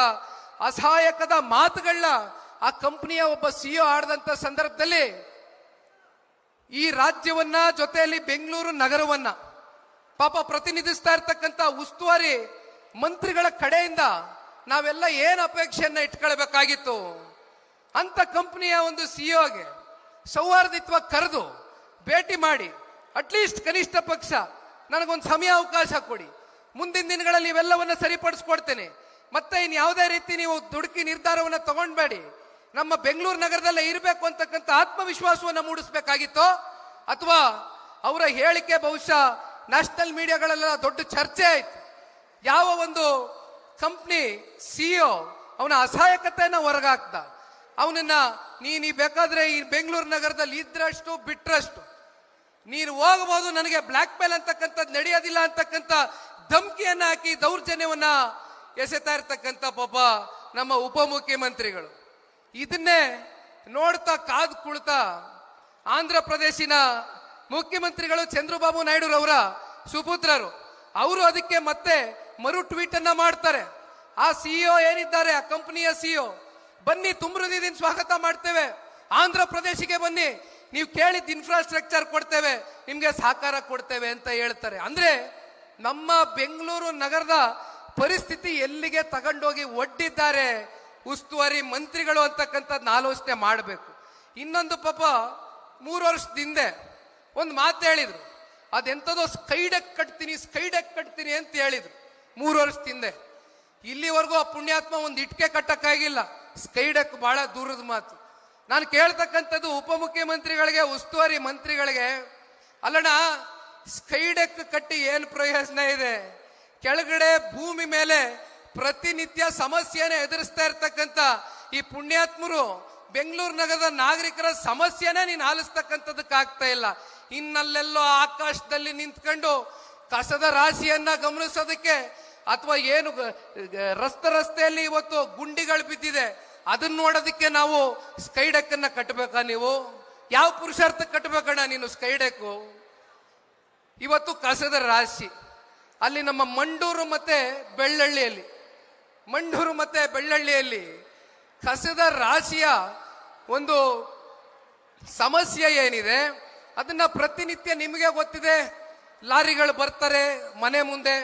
ಅಸಹಾಯಕದ ಮಾತುಗಳನ್ನ ಆ ಕಂಪನಿಯ ಒಬ್ಬ CEO ಆಡದಂತ ಸಂದರ್ಭದಲ್ಲಿ ಈ ರಾಜ್ಯವನ್ನ ಜೊತೆಯಲ್ಲಿ ಬೆಂಗಳೂರು ನಗರವನ್ನ ಪಾಪ ಪ್ರತಿನಿಧಿಸ್ತಾ ಇರ್ತಕ್ಕಂಥ ಉಸ್ತುವಾರಿ ಮಂತ್ರಿಗಳ ಕಡೆಯಿಂದ ನಾವೆಲ್ಲ ಏನ್ ಅಪೇಕ್ಷೆಯನ್ನ ಇಟ್ಕೊಳ್ಬೇಕಾಗಿತ್ತು ಅಂತ ಕಂಪನಿಯ ಒಂದು CEOಗೆ ಸೌಹಾರ್ದಿತ್ವ ಕರೆದು ಭೇಟಿ ಮಾಡಿ, ಅಟ್ಲೀಸ್ಟ್ ಕನಿಷ್ಠ ಪಕ್ಷ ನನಗೊಂದು ಸಮಯ ಅವಕಾಶ ಕೊಡಿ, ಮುಂದಿನ ದಿನಗಳಲ್ಲಿ ಇವೆಲ್ಲವನ್ನ ಸರಿಪಡಿಸ್ಕೊಡ್ತೇನೆ, ಮತ್ತೆ ಇನ್ ಯಾವುದೇ ರೀತಿ ನೀವು ದುಡುಕಿ ನಿರ್ಧಾರವನ್ನ ತಗೊಂಡ್ಬೇಡಿ, ನಮ್ಮ ಬೆಂಗಳೂರು ನಗರದಲ್ಲೇ ಇರಬೇಕು ಅಂತಕ್ಕಂಥ ಆತ್ಮವಿಶ್ವಾಸವನ್ನ ಮೂಡಿಸ್ಬೇಕಾಗಿತ್ತು. ಅಥವಾ ಅವರ ಹೇಳಿಕೆ ಬಹುಶಃ ನ್ಯಾಷನಲ್ ಮೀಡಿಯಾಗಳೆಲ್ಲ ದೊಡ್ಡ ಚರ್ಚೆ ಆಯ್ತು. ಯಾವ ಒಂದು ಕಂಪ್ನಿ CEO ಅವನ ಅಸಹಾಯಕತೆಯನ್ನ ಹೊರಗಾಕ್ದ, ಅವನನ್ನ ನೀನು ಬೇಕಾದ್ರೆ ಈ ಬೆಂಗಳೂರು ನಗರದಲ್ಲಿ ಇದ್ರಷ್ಟು ಬಿಟ್ರಷ್ಟು ನೀನು ಹೋಗಬಹುದು, ನನಗೆ ಬ್ಲಾಕ್ ಮೇಲ್ ಅಂತಕ್ಕಂಥದ್ದು ನಡೆಯೋದಿಲ್ಲ ಅಂತಕ್ಕಂಥ ಧಮಕಿಯನ್ನ ಹಾಕಿ ದೌರ್ಜನ್ಯವನ್ನ ಎಸೆತಾ ಇರ್ತಕ್ಕಂಥ ಪಾಪ ನಮ್ಮ ಉಪಮುಖ್ಯಮಂತ್ರಿಗಳು. ಇದನ್ನೇ ನೋಡ್ತಾ ಕಾದು ಕುಳ್ತಾ ಆಂಧ್ರ ಪ್ರದೇಶಿನ ಮುಖ್ಯಮಂತ್ರಿಗಳು ಚಂದ್ರಬಾಬು ನಾಯ್ಡು ಅವರ ಸುಪುತ್ರರು ಅವರು ಅದಕ್ಕೆ ಮತ್ತೆ ಮರು ಟ್ವೀಟ್ ಅನ್ನ ಮಾಡ್ತಾರೆ. ಆ CEO ಏನಿದ್ದಾರೆ, ಆ ಕಂಪನಿಯ CEO, ಬನ್ನಿ ತುಂಬ ಹೃದಯದಿಂದ ಸ್ವಾಗತ ಮಾಡ್ತೇವೆ, ಆಂಧ್ರ ಪ್ರದೇಶಕ್ಕೆ ಬನ್ನಿ, ನೀವು ಕೇಳಿದ ಇನ್ಫ್ರಾಸ್ಟ್ರಕ್ಚರ್ ಕೊಡ್ತೇವೆ, ನಿಮ್ಗೆ ಸಹಕಾರ ಕೊಡ್ತೇವೆ ಅಂತ ಹೇಳ್ತಾರೆ. ಅಂದ್ರೆ ನಮ್ಮ ಬೆಂಗಳೂರು ನಗರದ ಪರಿಸ್ಥಿತಿ ಎಲ್ಲಿಗೆ ತಗೊಂಡೋಗಿ ಒಡ್ಡಿದ್ದಾರೆ ಉಸ್ತುವಾರಿ ಮಂತ್ರಿಗಳು ಅಂತಕ್ಕಂಥದ್ದು ಆಲೋಚನೆ ಮಾಡಬೇಕು. ಇನ್ನೊಂದು ಪಾಪ 3 ವರ್ಷದ ಹಿಂದೆ ಒಂದು ಮಾತು ಹೇಳಿದ್ರು, ಅದೆಂಥದೋ ಸ್ಕೈಡೆಕ್ ಕಟ್ತೀನಿ ಅಂತ ಹೇಳಿದ್ರು 3 ವರ್ಷದ ಹಿಂದೆ. ಇಲ್ಲಿವರೆಗೂ ಆ ಪುಣ್ಯಾತ್ಮ ಒಂದು ಇಟ್ಕೆ ಕಟ್ಟಕ್ಕಾಗಿಲ್ಲ, ಸ್ಕೈಡೆಕ್ ಬಹಳ ದೂರದ ಮಾತು. ನಾನು ಕೇಳ್ತಕ್ಕಂಥದ್ದು ಉಪಮುಖ್ಯಮಂತ್ರಿಗಳಿಗೆ, ಉಸ್ತುವಾರಿ ಮಂತ್ರಿಗಳಿಗೆ, ಅಲ್ಲಣ್ಣ ಸ್ಕೈಡೆಕ್ ಕಟ್ಟಿ ಏನು ಪ್ರಯೋಜನ ಇದೆ? ಕೆಳಗಡೆ ಭೂಮಿ ಮೇಲೆ ಪ್ರತಿನಿತ್ಯ ಸಮಸ್ಯೆನ ಎದುರಿಸ್ತಾ ಇರ್ತಕ್ಕಂಥ ಈ ಪುಣ್ಯಾತ್ಮರು ಬೆಂಗಳೂರು ನಗರದ ನಾಗರಿಕರ ಸಮಸ್ಯೆನೇ ನೀನು ಆಲಿಸ್ತಕ್ಕಂಥದಕ್ಕಾಗ್ತಾ ಇಲ್ಲ. ಇನ್ನಲ್ಲೆಲ್ಲೋ ಆಕಾಶದಲ್ಲಿ ನಿಂತ್ಕೊಂಡು ಕಸದ ರಾಶಿಯನ್ನ ಗಮನಿಸೋದಕ್ಕೆ ಅಥವಾ ಏನು ರಸ್ತೆಯಲ್ಲಿ ಇವತ್ತು ಗುಂಡಿಗಳು ಬಿದ್ದಿದೆ ಅದನ್ನ ನೋಡೋದಕ್ಕೆ ನಾವು ಸ್ಕೈಡೆಕ್ ಅನ್ನ ಕಟ್ಟಬೇಕಾ? ನೀವು ಯಾವ ಪುರುಷಾರ್ಥ ಕಟ್ಟಬೇಕಣ್ಣ ನೀನು ಸ್ಕೈಡೆಕ್? ಇವತ್ತು ಕಸದ ರಾಶಿ ಅಲ್ಲಿ ನಮ್ಮ ಮಂಡೂರು ಮತ್ತೆ ಬೆಳ್ಳಳ್ಳಿಯಲ್ಲಿ ಕಸದ ರಾಶಿಯ ಒಂದು ಸಮಸ್ಯೆ ಏನಿದೆ ಅದನ್ನ ಪ್ರತಿನಿತ್ಯ ನಿಮಗೆ ಗೊತ್ತಿದೆ. ಲಾರಿಗಳು ಬರ್ತಾರೆ ಮನೆ ಮುಂದೆ,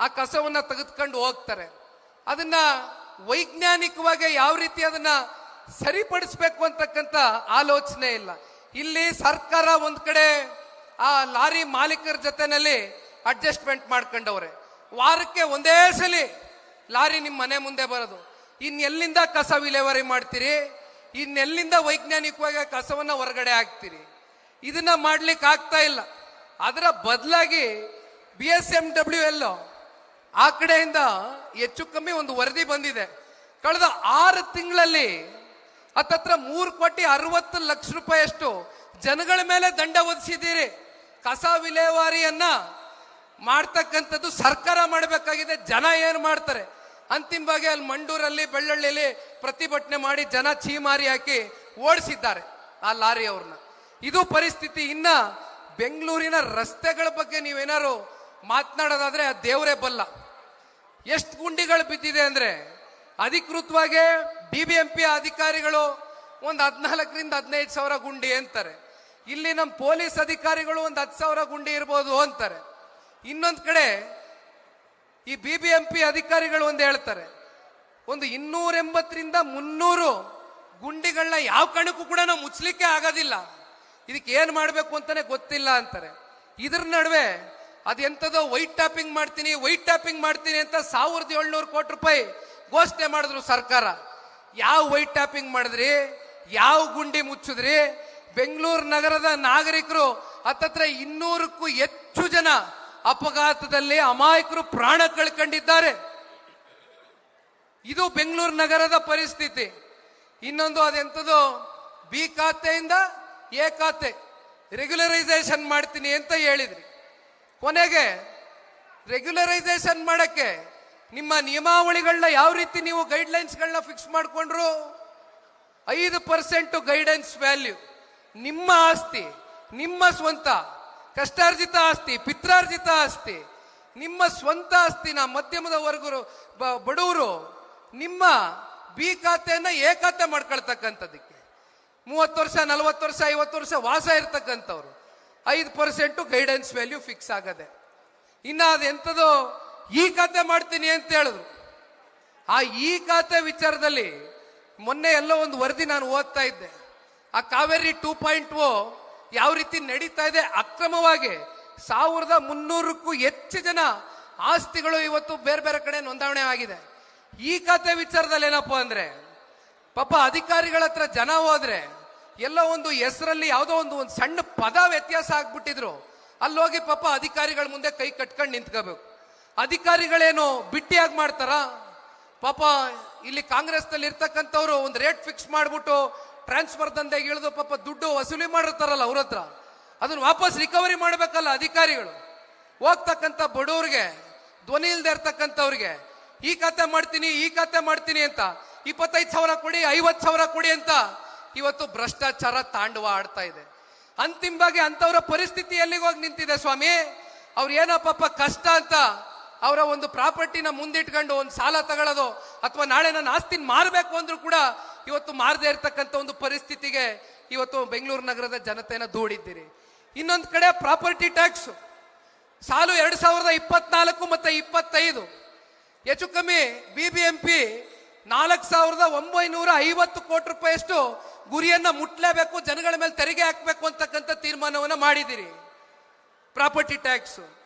ಆ ಕಸವನ್ನ ತೆಗೆದುಕೊಂಡು ಹೋಗ್ತಾರೆ. ಅದನ್ನ ವೈಜ್ಞಾನಿಕವಾಗಿ ಯಾವ ರೀತಿ ಅದನ್ನ ಸರಿಪಡಿಸ್ಬೇಕು ಅಂತಕ್ಕಂಥ ಆಲೋಚನೆ ಇಲ್ಲ. ಇಲ್ಲಿ ಸರ್ಕಾರ ಒಂದ್ ಕಡೆ ಆ ಲಾರಿ ಮಾಲೀಕರ ಜೊತೆನಲ್ಲಿ ಅಡ್ಜಸ್ಟ್ಮೆಂಟ್ ಮಾಡ್ಕೊಂಡವ್ರೆ. ವಾರಕ್ಕೆ ಒಂದೇ ಸಲ ಲಾರಿ ನಿಮ್ಮ ಮನೆ ಮುಂದೆ ಬರೋದು. ಇನ್ನೆಲ್ಲಿಂದ ಕಸ ವಿಲೇವಾರಿ ಮಾಡ್ತೀರಿ? ಇನ್ನೆಲ್ಲಿಂದ ವೈಜ್ಞಾನಿಕವಾಗಿ ಕಸವನ್ನ ಹೊರಗಡೆ ಹಾಕ್ತೀರಿ? ಇದನ್ನ ಮಾಡ್ಲಿಕ್ಕೆ ಆಗ್ತಾ ಇಲ್ಲ. ಅದರ ಬದಲಾಗಿ BSMWL ಆ ಕಡೆಯಿಂದ ಹೆಚ್ಚು ಕಮ್ಮಿ ಒಂದು ವರದಿ ಬಂದಿದೆ. ಕಳೆದ 6 ತಿಂಗಳಲ್ಲಿ ಹತ್ತತ್ರ 3,60,00,000 ರೂಪಾಯಿಯಷ್ಟು ಜನಗಳ ಮೇಲೆ ದಂಡ ಒದಿಸಿದ್ದೀರಿ. ಕಸ ವಿಲೇವಾರಿಯನ್ನ ಮಾಡ್ತಕ್ಕಂಥದ್ದು ಸರ್ಕಾರ ಮಾಡಬೇಕಾಗಿದೆ. ಜನ ಏನು ಮಾಡ್ತಾರೆ? ಅಂತಿಮವಾಗಿ ಅಲ್ಲಿ ಮಂಡೂರಲ್ಲಿ ಬೆಳ್ಳಳ್ಳಿಯಲ್ಲಿ ಪ್ರತಿಭಟನೆ ಮಾಡಿ ಜನ ಚೀಮಾರಿ ಹಾಕಿ ಓಡಿಸಿದ್ದಾರೆ ಆ ಲಾರಿ ಅವ್ರನ್ನ. ಇದು ಪರಿಸ್ಥಿತಿ. ಇನ್ನ ಬೆಂಗಳೂರಿನ ರಸ್ತೆಗಳ ಬಗ್ಗೆ ನೀವೇನಾರು ಮಾತನಾಡೋದಾದ್ರೆ ಆ ದೇವರೇ ಬಲ್ಲ. ಎಷ್ಟು ಗುಂಡಿಗಳು ಬಿದ್ದಿದೆ ಅಂದ್ರೆ ಅಧಿಕೃತವಾಗಿ BBMP ಅಧಿಕಾರಿಗಳು ಒಂದು 14,000 ರಿಂದ 15,000 ಗುಂಡಿ ಅಂತಾರೆ. ಇಲ್ಲಿ ನಮ್ಮ ಪೊಲೀಸ್ ಅಧಿಕಾರಿಗಳು ಒಂದು 10,000 ಗುಂಡಿ ಇರ್ಬೋದು ಅಂತಾರೆ. ಇನ್ನೊಂದು ಕಡೆ ಈ BBMP ಅಧಿಕಾರಿಗಳು ಒಂದು ಹೇಳ್ತಾರೆ, ಒಂದು 280 ರಿಂದ 300 ಗುಂಡಿಗಳನ್ನ ಯಾವ ಕಣಕ್ಕೂ ಕೂಡ ನಾವು ಮುಚ್ಚಲಿಕ್ಕೆ ಆಗೋದಿಲ್ಲ, ಇದಕ್ಕೆ ಏನ್ ಮಾಡ್ಬೇಕು ಅಂತಾನೆ ಗೊತ್ತಿಲ್ಲ ಅಂತಾರೆ. ಇದ್ರ ನಡುವೆ ಅದೆಂತದೋ ವೈಟ್ ಟ್ಯಾಪಿಂಗ್ ಮಾಡ್ತೀನಿ ಅಂತ 1,700 ಕೋಟಿ ರೂಪಾಯಿ ಘೋಷಣೆ ಮಾಡಿದ್ರು ಸರ್ಕಾರ. ಯಾವ ವೈಟ್ ಟ್ಯಾಪಿಂಗ್ ಮಾಡಿದ್ರಿ? ಯಾವ ಗುಂಡಿ ಮುಚ್ಚಿದ್ರಿ? ಬೆಂಗಳೂರು ನಗರದ ನಾಗರಿಕರು ಹತ್ತತ್ರ 200ಕ್ಕೂ ಹೆಚ್ಚು ಜನ ಅಪಘಾತದಲ್ಲಿ ಅಮಾಯಕರು ಪ್ರಾಣ ಕಳ್ಕೊಂಡಿದ್ದಾರೆ. ಇದು ಬೆಂಗಳೂರು ನಗರದ ಪರಿಸ್ಥಿತಿ. ಇನ್ನೊಂದು ಅದೆಂತದೋ B ಖಾತೆಯಿಂದ A ಖಾತೆ ರೆಗ್ಯುಲರೈಸೇಷನ್ ಮಾಡ್ತೀನಿ ಅಂತ ಹೇಳಿದ್ರಿ. ಕೊನೆಗೆ ರೆಗ್ಯುಲರೈಸೇಷನ್ ಮಾಡಕ್ಕೆ ನಿಮ್ಮ ನಿಯಮಾವಳಿಗಳನ್ನ ಯಾವ ರೀತಿ ನೀವು ಗೈಡ್ಲೈನ್ಸ್ಗಳನ್ನ ಫಿಕ್ಸ್ ಮಾಡಿಕೊಂಡ್ರು? 5% ಗೈಡೆನ್ಸ್ ವ್ಯಾಲ್ಯೂ. ನಿಮ್ಮ ಆಸ್ತಿ, ನಿಮ್ಮ ಸ್ವಂತ ಕಷ್ಟಾರ್ಜಿತ ಆಸ್ತಿ, ಪಿತ್ರಾರ್ಜಿತ ಆಸ್ತಿ, ನಿಮ್ಮ ಸ್ವಂತ ಆಸ್ತಿನ ಮಧ್ಯಮದ ವರ್ಗರು ಬಡವರು ನಿಮ್ಮ B ಖಾತೆಯನ್ನ A ಖಾತೆ ಮಾಡ್ಕೊಳ್ತಕ್ಕಂಥದ್ದಕ್ಕೆ 30 ವರ್ಷ 40 ವರ್ಷ 50 ವರ್ಷ ವಾಸ ಇರ್ತಕ್ಕಂಥವ್ರು 5% ಗೈಡೆನ್ಸ್ ವ್ಯಾಲ್ಯೂ ಫಿಕ್ಸ್ ಆಗದೆ. ಇನ್ನ ಅದೆಂತದೋ ಈ ಖಾತೆ ಮಾಡ್ತೀನಿ ಅಂತ ಹೇಳಿದ್ರು. ಆ ಈ ಖಾತೆ ವಿಚಾರದಲ್ಲಿ ಮೊನ್ನೆ ಎಲ್ಲೋ ಒಂದು ವರದಿ ನಾನು ಓದ್ತಾ ಇದ್ದೆ. ಆ ಕಾವೇರಿ 2.0 ಯಾವ ರೀತಿ ನಡೀತಾ ಇದೆ ಅಕ್ರಮವಾಗಿ 1,300ಕ್ಕೂ ಹೆಚ್ಚು ಜನ ಆಸ್ತಿಗಳು ಇವತ್ತು ಬೇರೆ ಬೇರೆ ಕಡೆ ನೋಂದಣಿ ಆಗಿದೆ. ಈ ಖಾತೆ ವಿಚಾರದಲ್ಲಿ ಏನಪ್ಪ ಅಂದ್ರೆ ಪಾಪ ಅಧಿಕಾರಿಗಳ ಹತ್ರ ಜನ ಹೋದ್ರೆ ಎಲ್ಲೋ ಒಂದು ಹೆಸರಲ್ಲಿ ಯಾವುದೋ ಒಂದು ಸಣ್ಣ ಪದ ವ್ಯತ್ಯಾಸ ಆಗ್ಬಿಟ್ಟಿದ್ರು. ಅಲ್ಲೋಗಿ ಪಾಪ ಅಧಿಕಾರಿಗಳ ಮುಂದೆ ಕೈ ಕಟ್ಕೊಂಡು ನಿಂತ್ಕೋಬೇಕು. ಅಧಿಕಾರಿಗಳೇನು ಬಿಟ್ಟಿಯಾಗಿ ಮಾಡ್ತಾರ? ಪಾಪ ಇಲ್ಲಿ ಕಾಂಗ್ರೆಸ್ನಲ್ಲಿ ಇರ್ತಕ್ಕಂಥವ್ರು ಒಂದು ರೇಟ್ ಫಿಕ್ಸ್ ಮಾಡ್ಬಿಟ್ಟು ಟ್ರಾನ್ಸ್ಫರ್ ದಂಧೆಗೆ ಇಳಿದು ಪಾಪ ದುಡ್ಡು ವಸೂಲಿ ಮಾಡಿರ್ತಾರಲ್ಲ ಅವ್ರ ಹತ್ರ, ಅದನ್ನ ವಾಪಸ್ ರಿಕವರಿ ಮಾಡ್ಬೇಕಲ್ಲ ಅಧಿಕಾರಿಗಳು. ಹೋಗ್ತಕ್ಕಂಥ ಬಡವ್ರಿಗೆ, ಧ್ವನಿ ಇಲ್ದೇ ಇರ್ತಕ್ಕಂಥವ್ರಿಗೆ ಈ ಖಾತೆ ಮಾಡ್ತೀನಿ ಅಂತ 25,000 ಕೊಡಿ 50,000 ಕೊಡಿ ಅಂತ ಇವತ್ತು ಭ್ರಷ್ಟಾಚಾರ ತಾಂಡವ ಆಡ್ತಾ ಇದೆ. ಅಂತಿಮವಾಗಿ ಅಂತವರ ಪರಿಸ್ಥಿತಿ ಎಲ್ಲಿಗೆ ಹೋಗಿ ನಿಂತಿದೆ ಸ್ವಾಮಿ? ಅವ್ರು ಏನೋ ಪಾಪ ಕಷ್ಟ ಅಂತ ಅವರ ಒಂದು ಪ್ರಾಪರ್ಟಿನ ಮುಂದಿಟ್ಕೊಂಡು ಒಂದು ಸಾಲ ತಗೊಳ್ಳೋದು ಅಥವಾ ನಾಳೆ ನನ್ನ ಆಸ್ತಿನ ಮಾರಬೇಕು ಅಂದ್ರೂ ಕೂಡ ಇವತ್ತು ಮಾರದೇ ಇರ್ತಕ್ಕಂಥ ಒಂದು ಪರಿಸ್ಥಿತಿಗೆ ಇವತ್ತು ಬೆಂಗಳೂರು ನಗರದ ಜನತೆಯನ್ನ ದೂಡಿದ್ದೀರಿ. ಇನ್ನೊಂದು ಕಡೆ ಪ್ರಾಪರ್ಟಿ ಟ್ಯಾಕ್ಸ್ ಸಾಲು 2024 ಮತ್ತೆ 25 ಹೆಚ್ಚು ಕಮ್ಮಿ BBMP 4,950 ಕೋಟಿ ರೂಪಾಯಿಯಷ್ಟು ಗುರಿಯನ್ನ ಮುಟ್ಲೇಬೇಕು, ಜನಗಳ ಮೇಲೆ ತೆರಿಗೆ ಹಾಕಬೇಕು ಅಂತಕ್ಕಂಥ ತೀರ್ಮಾನವನ್ನ ಮಾಡಿದಿರಿ. ಪ್ರಾಪರ್ಟಿ ಟ್ಯಾಕ್ಸ್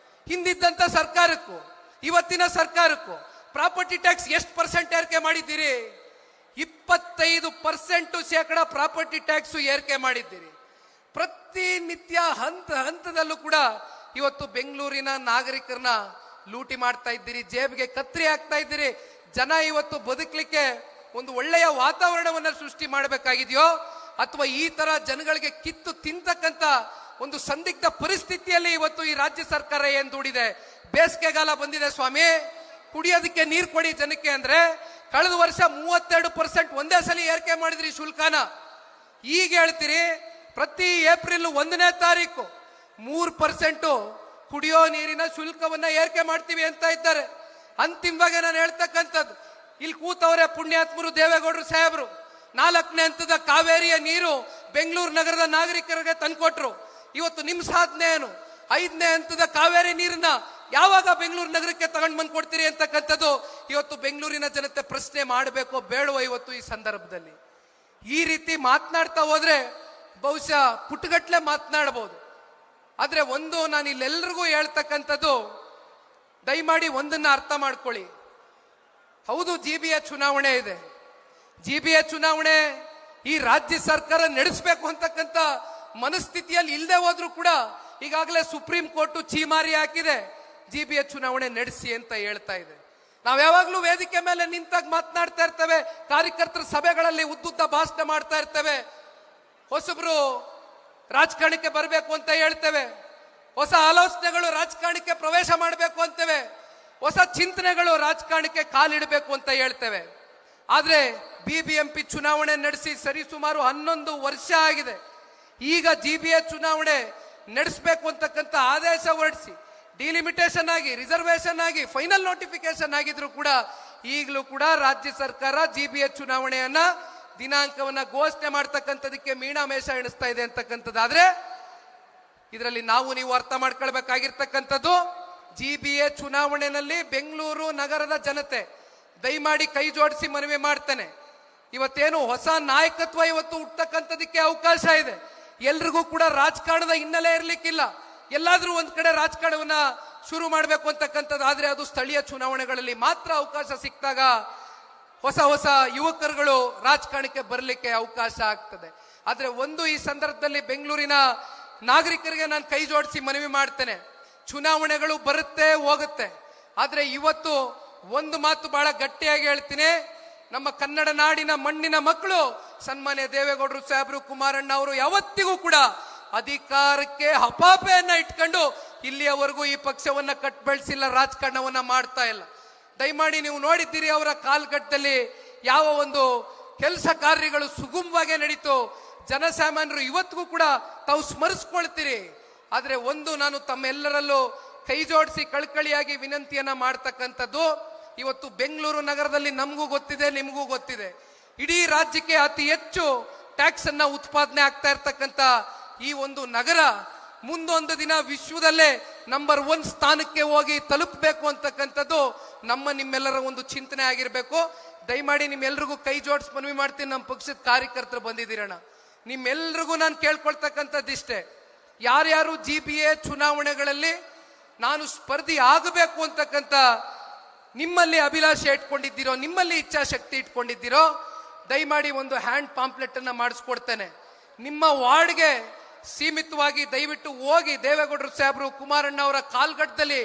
ಹಿಂದಿದ್ದಂತ ಸರ್ಕಾರಕ್ಕೂ ಇವತ್ತಿನ ಸರ್ಕಾರಕ್ಕೂ ಪ್ರಾಪರ್ಟಿ ಟ್ಯಾಕ್ಸ್ ಎಷ್ಟು % ಏರಿಕೆ ಮಾಡಿದ್ದೀರಿ? 25% ಪ್ರಾಪರ್ಟಿ ಟ್ಯಾಕ್ಸ್ ಏರಿಕೆ ಮಾಡಿದ್ದೀರಿ. ಪ್ರತಿನಿತ್ಯ ಹಂತದಲ್ಲೂ ಕೂಡ ಇವತ್ತು ಬೆಂಗಳೂರಿನ ನಾಗರಿಕರನ್ನ ಲೂಟಿ ಮಾಡ್ತಾ ಇದ್ದೀರಿ, ಜೇಬಿಗೆ ಕತ್ರಿ ಹಾಕ್ತಾ ಇದ್ದೀರಿ. ಜನ ಇವತ್ತು ಬದುಕಲಿಕ್ಕೆ ಒಂದು ಒಳ್ಳೆಯ ವಾತಾವರಣವನ್ನ ಸೃಷ್ಟಿ ಮಾಡಬೇಕಾಗಿದೆಯೋ ಅಥವಾ ಈ ತರ ಜನಗಳಿಗೆ ಕಿತ್ತು ತಿಂತಕ್ಕಂತ ಒಂದು ಸಂದಿಗ್ಧ ಪರಿಸ್ಥಿತಿಯಲ್ಲಿ ಇವತ್ತು ಈ ರಾಜ್ಯ ಸರ್ಕಾರ ಏನ್ ದುಡಿದೆ? ಬೇಸಿಗೆಗಾಲ ಬಂದಿದೆ ಸ್ವಾಮಿ, ಕುಡಿಯೋದಕ್ಕೆ ನೀರು ಕೊಡಿ ಜನಕ್ಕೆ ಅಂದ್ರೆ ಕಳೆದ ವರ್ಷ 32% ಒಂದೇ ಸಲ ಏರಿಕೆ ಮಾಡಿದ್ರಿ ಶುಲ್ಕನ. ಈಗ ಹೇಳ್ತೀರಿ ಪ್ರತಿ ಏಪ್ರಿಲ್ 1ನೇ ತಾರೀಕು 3% ಕುಡಿಯೋ ನೀರಿನ ಶುಲ್ಕವನ್ನ ಏರಿಕೆ ಮಾಡ್ತೀವಿ ಅಂತ ಇದ್ದಾರೆ. ಅಂತಿಮವಾಗಿ ನಾನು ಹೇಳ್ತಕ್ಕಂಥದ್ದು, ಇಲ್ಲಿ ಕೂತವರೇ ಪುಣ್ಯಾತ್ಮರು ದೇವೇಗೌಡರು ಸಾಹೇಬರು 4ನೇ ಹಂತದ ಕಾವೇರಿಯ ನೀರು ಬೆಂಗಳೂರು ನಗರದ ನಾಗರಿಕರಿಗೆ ತಂದ್ಕೊಟ್ರು. ಇವತ್ತು ನಿಮ್ ಸಾಧನೆ ಏನು? 5ನೇ ಹಂತದ ಕಾವೇರಿ ನೀರನ್ನ ಯಾವಾಗ ಬೆಂಗಳೂರು ನಗರಕ್ಕೆ ತಗೊಂಡ್ ಬಂದ್ ಕೊಡ್ತೀರಿ ಅಂತಕ್ಕಂಥದ್ದು ಇವತ್ತು ಬೆಂಗಳೂರಿನ ಜನತೆ ಪ್ರಶ್ನೆ ಮಾಡಬೇಕೋ ಬೇಡವೋ ಇವತ್ತು ಈ ಸಂದರ್ಭದಲ್ಲಿ. ಈ ರೀತಿ ಮಾತನಾಡ್ತಾ ಹೋದ್ರೆ ಬಹುಶಃ ಪುಟ್ಟಗಟ್ಲೆ ಮಾತನಾಡಬಹುದು. ಆದ್ರೆ ಒಂದು ನಾನು ಇಲ್ಲೆಲ್ಲರಿಗೂ ಹೇಳ್ತಕ್ಕಂಥದ್ದು, ದಯಮಾಡಿ ಒಂದನ್ನ ಅರ್ಥ ಮಾಡ್ಕೊಳ್ಳಿ. ಹೌದು, ಜಿಬಿಎ ಚುನಾವಣೆ ಇದೆ. ಜಿಬಿಎ ಚುನಾವಣೆ ಈ ರಾಜ್ಯ ಸರ್ಕಾರ ನಡೆಸಬೇಕು ಅಂತಕ್ಕಂಥ ಮನಸ್ಥಿತಿಯಲ್ಲಿ ಇಲ್ಲದೆ ಹೋದ್ರೂ ಕೂಡ ಈಗಾಗಲೇ ಸುಪ್ರೀಂ ಕೋರ್ಟ್ ಚೀಮಾರಿ ಹಾಕಿದೆ, ಜಿಬಿಎ ಚುನಾವಣೆ ನಡೆಸಿ ಅಂತ ಹೇಳ್ತಾ ಇದೆ. ನಾವು ಯಾವಾಗ್ಲೂ ವೇದಿಕೆ ಮೇಲೆ ನಿಂತಾಗ ಮಾತನಾಡ್ತಾ ಇರ್ತೇವೆ, ಕಾರ್ಯಕರ್ತರ ಸಭೆಗಳಲ್ಲಿ ಉದ್ದುದ್ದ ಭಾಷಣ ಮಾಡ್ತಾ ಇರ್ತೇವೆ, ಹೊಸಬ್ರು ರಾಜಕಾರಣಕ್ಕೆ ಬರಬೇಕು ಅಂತ ಹೇಳ್ತೇವೆ, ಹೊಸ ಆಲೋಚನೆಗಳು ರಾಜಕಾರಣಕ್ಕೆ ಪ್ರವೇಶ ಮಾಡಬೇಕು ಅಂತೇವೆ, ಹೊಸ ಚಿಂತನೆಗಳು ರಾಜಕಾರಣಕ್ಕೆ ಕಾಲಿಡಬೇಕು ಅಂತ ಹೇಳ್ತೇವೆ. ಆದ್ರೆ ಬಿಬಿಎಂಪಿ ಚುನಾವಣೆ ನಡೆಸಿ ಸರಿಸುಮಾರು 11 ವರ್ಷ ಆಗಿದೆ. ಈಗ ಜಿಬಿಎ ಚುನಾವಣೆ ನಡೆಸಬೇಕು ಅಂತಕ್ಕಂಥ ಆದೇಶ ಹೊರಡಿಸಿ ಡಿಲಿಮಿಟೇಷನ್ ಆಗಿ, ರಿಸರ್ವೇಶನ್ ಆಗಿ, ಫೈನಲ್ ನೋಟಿಫಿಕೇಶನ್ ಆಗಿದ್ರು ಕೂಡ ಈಗಲೂ ಕೂಡ ರಾಜ್ಯ ಸರ್ಕಾರ ಜಿಬಿಎ ಚುನಾವಣೆಯನ್ನ ದಿನಾಂಕವನ್ನ ಘೋಷಣೆ ಮಾಡ್ತಕ್ಕಂಥದಕ್ಕೆ ಮೀನಾಮೇಷ ಎಣಿಸ್ತಾ ಇದೆ ಅಂತಕ್ಕಂಥದ್ದಾದ್ರೆ ಇದರಲ್ಲಿ ನಾವು ನೀವು ಅರ್ಥ ಮಾಡ್ಕೊಳ್ಬೇಕಾಗಿರ್ತಕ್ಕಂಥದ್ದು, ಜಿಬಿಎ ಚುನಾವಣೆಯಲ್ಲಿ ಬೆಂಗಳೂರು ನಗರದ ಜನತೆ ದಯಮಾಡಿ ಕೈ ಜೋಡಿಸಿ ಮನವಿ ಮಾಡ್ತೇನೆ. ಇವತ್ತೇನು ಹೊಸ ನಾಯಕತ್ವ ಇವತ್ತು ಹುಟ್ಟತಕ್ಕಂಥದಕ್ಕೆ ಅವಕಾಶ ಇದೆ. ಎಲ್ರಿಗೂ ಕೂಡ ರಾಜಕಾರಣದ ಹಿನ್ನೆಲೆ ಇರ್ಲಿಕ್ಕಿಲ್ಲ. ಎಲ್ಲಾದ್ರೂ ಒಂದ್ ಕಡೆ ರಾಜಕಾರಣವನ್ನ ಶುರು ಮಾಡಬೇಕು ಅಂತಕ್ಕಂಥದ್ದು ಆದ್ರೆ ಅದು ಸ್ಥಳೀಯ ಚುನಾವಣೆಗಳಲ್ಲಿ ಮಾತ್ರ ಅವಕಾಶ ಸಿಕ್ಕಾಗ ಹೊಸ ಹೊಸ ಯುವಕರುಗಳು ರಾಜಕಾರಣಕ್ಕೆ ಬರಲಿಕ್ಕೆ ಅವಕಾಶ ಆಗ್ತದೆ. ಆದ್ರೆ ಒಂದು ಈ ಸಂದರ್ಭದಲ್ಲಿ ಬೆಂಗಳೂರಿನ ನಾಗರಿಕರಿಗೆ ನಾನು ಕೈ ಜೋಡಿಸಿ ಮನವಿ ಮಾಡ್ತೇನೆ, ಚುನಾವಣೆಗಳು ಬರುತ್ತೆ ಹೋಗುತ್ತೆ, ಆದ್ರೆ ಇವತ್ತು ಒಂದು ಮಾತು ಬಹಳ ಗಟ್ಟಿಯಾಗಿ ಹೇಳ್ತೀನಿ, ನಮ್ಮ ಕನ್ನಡ ನಾಡಿನ ಮಣ್ಣಿನ ಮಕ್ಕಳು ಸನ್ಮಾನ್ಯ ದೇವೇಗೌಡರು ಸಾಹೇಬರು, ಕುಮಾರಣ್ಣ ಅವರು ಯಾವತ್ತಿಗೂ ಕೂಡ ಅಧಿಕಾರಕ್ಕೆ ಹಪಾಪೆಯನ್ನ ಇಟ್ಕೊಂಡು ಇಲ್ಲಿಯವರೆಗೂ ಈ ಪಕ್ಷವನ್ನ ಕಟ್ ಬೆಳೆಸಿಲ್ಲ, ರಾಜಕಾರಣವನ್ನ ಮಾಡ್ತಾ ಇಲ್ಲ. ದಯಮಾಡಿ ನೀವು ನೋಡಿದ್ದೀರಿ ಅವರ ಕಾಲ್ಗಟ್ಟದಲ್ಲಿ ಯಾವ ಒಂದು ಕೆಲಸ ಕಾರ್ಯಗಳು ಸುಗಮವಾಗಿ ನಡೀತು, ಜನಸಾಮಾನ್ಯರು ಇವತ್ತಿಗೂ ಕೂಡ ತಾವು ಸ್ಮರಿಸ್ಕೊಳ್ತೀರಿ. ಆದ್ರೆ ಒಂದು ನಾನು ತಮ್ಮೆಲ್ಲರಲ್ಲೂ ಕೈ ಜೋಡಿಸಿ ಕಳ್ಕಳಿಯಾಗಿ ವಿನಂತಿಯನ್ನ ಮಾಡ್ತಕ್ಕಂಥದ್ದು, ಇವತ್ತು ಬೆಂಗಳೂರು ನಗರದಲ್ಲಿ ನಮಗೂ ಗೊತ್ತಿದೆ, ನಿಮಗೂ ಗೊತ್ತಿದೆ, ಇಡೀ ರಾಜ್ಯಕ್ಕೆ ಅತಿ ಹೆಚ್ಚು ಟ್ಯಾಕ್ಸ್ ಅನ್ನ ಉತ್ಪಾದನೆ ಆಗ್ತಾ ಇರ್ತಕ್ಕಂಥ ಈ ಒಂದು ನಗರ ಮುಂದೊಂದು ದಿನ ವಿಶ್ವದಲ್ಲೇ ನಂಬರ್ 1 ಸ್ಥಾನಕ್ಕೆ ಹೋಗಿ ತಲುಪಬೇಕು ಅಂತಕ್ಕಂಥದ್ದು ನಿಮ್ಮೆಲ್ಲರ ಒಂದು ಚಿಂತನೆ ಆಗಿರ್ಬೇಕು. ದಯಮಾಡಿ ನಿಮ್ಮೆಲ್ರಿಗೂ ಕೈ ಜೋಡಿಸಿ ಮನವಿ ಮಾಡ್ತೀನಿ, ನಮ್ಮ ಪಕ್ಷದ ಕಾರ್ಯಕರ್ತರು ಬಂದಿದ್ದೀರಣ್ಣ, ನಿಮ್ಮೆಲ್ರಿಗೂ ನಾನು ಕೇಳ್ಕೊಳ್ತಕ್ಕಂಥದ್ದಿಷ್ಟೇ, ಯಾರ್ಯಾರು ಜಿಬಿಎ ಚುನಾವಣೆಗಳಲ್ಲಿ ನಾನು ಸ್ಪರ್ಧಿ ಆಗಬೇಕು ಅಂತಕ್ಕಂಥ ನಿಮ್ಮಲ್ಲಿ ಅಭಿಲಾಷೆ ಇಟ್ಕೊಂಡಿದ್ದೀರೋ, ನಿಮ್ಮಲ್ಲಿ ಇಚ್ಛಾಶಕ್ತಿ ಇಟ್ಕೊಂಡಿದ್ದೀರೋ, ದಯಮಾಡಿ ಒಂದು ಹ್ಯಾಂಡ್ ಪಾಂಪ್ಲೆಟ್ ಅನ್ನ ಮಾಡಿಸ್ಕೊಡ್ತೇನೆ. ನಿಮ್ಮ ವಾರ್ಡ್ಗೆ ಸೀಮಿತವಾಗಿ ದಯವಿಟ್ಟು ಹೋಗಿ ದೇವೇಗೌಡರು ಸಾಹೇಬರು, ಕುಮಾರಣ್ಣ ಅವರ ಕಾಲ್ಗಟ್ಟದಲ್ಲಿ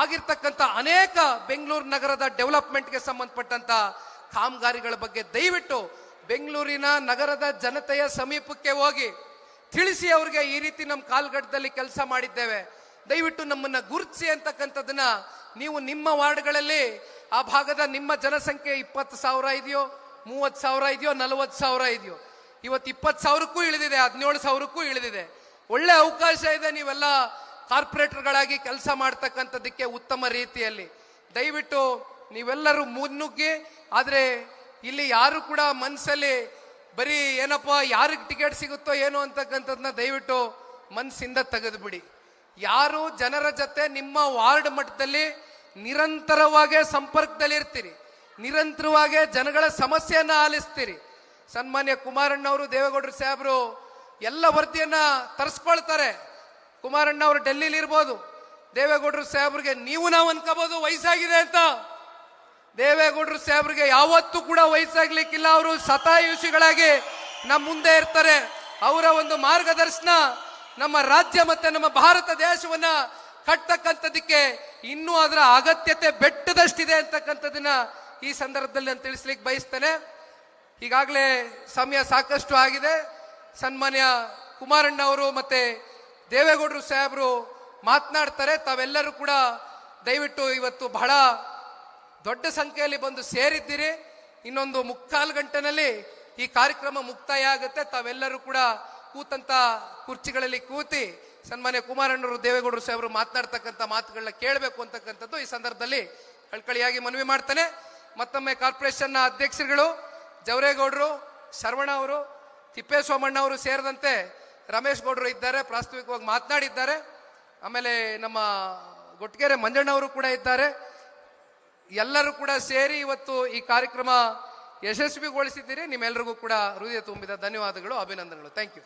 ಆಗಿರ್ತಕ್ಕಂಥ ಅನೇಕ ಬೆಂಗಳೂರು ನಗರದ ಡೆವಲಪ್ಮೆಂಟ್ಗೆ ಸಂಬಂಧಪಟ್ಟಂತ ಕಾಮಗಾರಿಗಳ ಬಗ್ಗೆ ದಯವಿಟ್ಟು ಬೆಂಗಳೂರಿನ ನಗರದ ಜನತೆಯ ಸಮೀಪಕ್ಕೆ ಹೋಗಿ ತಿಳಿಸಿ ಅವ್ರಿಗೆ ಈ ರೀತಿ ನಮ್ಮ ಕಾಲ್ಗಟ್ಟದಲ್ಲಿ ಕೆಲಸ ಮಾಡಿದ್ದೇವೆ, ದಯವಿಟ್ಟು ನಮ್ಮನ್ನ ಗುರುತಿಸಿ ಅಂತಕ್ಕಂಥದ್ದನ್ನ ನೀವು ನಿಮ್ಮ ವಾರ್ಡ್ಗಳಲ್ಲಿ ಆ ಭಾಗದ ನಿಮ್ಮ ಜನಸಂಖ್ಯೆ 20,000 ಇದೆಯೋ, 30,000 ಇದೆಯೋ, 40,000 ಇದೆಯೋ, ಇವತ್ತು 20,000ಕ್ಕೂ ಇಳಿದಿದೆ, 17,000ಕ್ಕೂ ಇಳಿದಿದೆ. ಒಳ್ಳೆ ಅವಕಾಶ ಇದೆ ನೀವೆಲ್ಲ ಕಾರ್ಪೊರೇಟರ್ಗಳಾಗಿ ಕೆಲಸ ಮಾಡ್ತಕ್ಕಂಥದ್ದಕ್ಕೆ ಉತ್ತಮ ರೀತಿಯಲ್ಲಿ. ದಯವಿಟ್ಟು ನೀವೆಲ್ಲರೂ ಮುನ್ನುಗ್ಗಿ. ಆದ್ರೆ ಇಲ್ಲಿ ಯಾರು ಕೂಡ ಮನಸ್ಸಲ್ಲಿ ಬರೀ ಏನಪ್ಪ ಯಾರಿಗೆ ಟಿಕೆಟ್ ಸಿಗುತ್ತೋ ಏನೋ ಅಂತಕ್ಕಂಥದ್ದನ್ನ ದಯವಿಟ್ಟು ಮನಸ್ಸಿಂದ ತೆಗೆದು ಬಿಡಿ. ಯಾರು ಜನರ ಜೊತೆ ನಿಮ್ಮ ವಾರ್ಡ್ ಮಟ್ಟದಲ್ಲಿ ನಿರಂತರವಾಗಿ ಸಂಪರ್ಕದಲ್ಲಿ ಇರ್ತೀರಿ, ನಿರಂತರವಾಗಿ ಜನಗಳ ಸಮಸ್ಯೆಯನ್ನ ಆಲಿಸ್ತೀರಿ. ಸನ್ಮಾನ್ಯ ಕುಮಾರಣ್ಣ ಅವರು, ದೇವೇಗೌಡರು ಸಾಹೇಬರು ಎಲ್ಲ ವರದಿಯನ್ನ ತರಿಸ್ಕೊಳ್ತಾರೆ. ಕುಮಾರಣ್ಣ ಅವರು ಡೆಲ್ಲಿಲಿ ಇರ್ಬೋದು, ದೇವೇಗೌಡರು ಸಾಹೇಬ್ರಿಗೆ ನಾವು ಅನ್ಕೋಬಹುದು ವಯಸ್ಸಾಗಿದೆ ಅಂತ, ದೇವೇಗೌಡರು ಸಾಹೇಬ್ರಿಗೆ ಯಾವತ್ತೂ ಕೂಡ ವಯಸ್ಸಾಗ್ಲಿಕ್ಕಿಲ್ಲ. ಅವರು ಶತಾಯುಷಿಗಳಾಗಿ ನಮ್ಮ ಮುಂದೆ ಇರ್ತಾರೆ. ಅವರ ಒಂದು ಮಾರ್ಗದರ್ಶನ ನಮ್ಮ ರಾಜ್ಯ ಮತ್ತೆ ನಮ್ಮ ಭಾರತ ದೇಶವನ್ನ ಕಟ್ತಕ್ಕಂಥದಕ್ಕೆ ಇನ್ನೂ ಅದರ ಅಗತ್ಯತೆ ಬೆಟ್ಟದಷ್ಟಿದೆ ಅಂತಕ್ಕಂಥದನ್ನ ಈ ಸಂದರ್ಭದಲ್ಲಿ ನಾನು ತಿಳಿಸ್ಲಿಕ್ಕೆ ಬಯಸ್ತೇನೆ. ಈಗಾಗಲೇ ಸಮಯ ಸಾಕಷ್ಟು ಆಗಿದೆ. ಸನ್ಮಾನ್ಯ ಕುಮಾರಣ್ಣ ಅವರು ಮತ್ತೆ ದೇವೇಗೌಡರು ಸಾಹೇಬರು ಮಾತನಾಡ್ತಾರೆ. ತಾವೆಲ್ಲರೂ ಕೂಡ ದಯವಿಟ್ಟು ಇವತ್ತು ಬಹಳ ದೊಡ್ಡ ಸಂಖ್ಯೆಯಲ್ಲಿ ಬಂದು ಸೇರಿದ್ದೀರಿ. ಇನ್ನೊಂದು 3/4 ಗಂಟೆನಲ್ಲಿ ಈ ಕಾರ್ಯಕ್ರಮ ಮುಕ್ತಾಯ ಆಗುತ್ತೆ. ತಾವೆಲ್ಲರೂ ಕೂಡ ಕೂತಂತ ಕುರ್ಚಿಗಳಲ್ಲಿ ಕೂತಿ ಸನ್ಮಾನ್ಯ ಕುಮಾರಣ್ಣವರು ದೇವೇಗೌಡರು ಸಾಹೇಬರು ಮಾತನಾಡ್ತಕ್ಕಂಥ ಮಾತುಗಳನ್ನ ಕೇಳಬೇಕು ಅಂತಕ್ಕಂಥದ್ದು ಈ ಸಂದರ್ಭದಲ್ಲಿ ಕಳ್ಕಳಿಯಾಗಿ ಮನವಿ ಮಾಡ್ತಾನೆ. ಮತ್ತೊಮ್ಮೆ ಕಾರ್ಪೊರೇಷನ್ನ ಅಧ್ಯಕ್ಷರುಗಳು ಜವರೇಗೌಡರು, ಶರವಣ ಅವರು, ತಿಪ್ಪೇಸ್ವಾಮಣ್ಣ ಅವರು ಸೇರಿದಂತೆ ರಮೇಶ್ ಗೌಡರು ಇದ್ದಾರೆ, ಪ್ರಾಸ್ತಾವಿಕವಾಗಿ ಮಾತನಾಡಿದ್ದಾರೆ. ಆಮೇಲೆ ನಮ್ಮ ಗೊಟ್ಟಗೆರೆ ಮಂಜಣ್ಣ ಅವರು ಕೂಡ ಇದ್ದಾರೆ. ಎಲ್ಲರೂ ಕೂಡ ಸೇರಿ ಇವತ್ತು ಈ ಕಾರ್ಯಕ್ರಮ ಯಶಸ್ವಿಗೊಳಿಸಿದ್ದೀರಿ. ನಿಮ್ಮೆಲ್ಲರಿಗೂ ಕೂಡ ಹೃದಯ ತುಂಬಿದ ಧನ್ಯವಾದಗಳು, ಅಭಿನಂದನೆಗಳು. Thank you.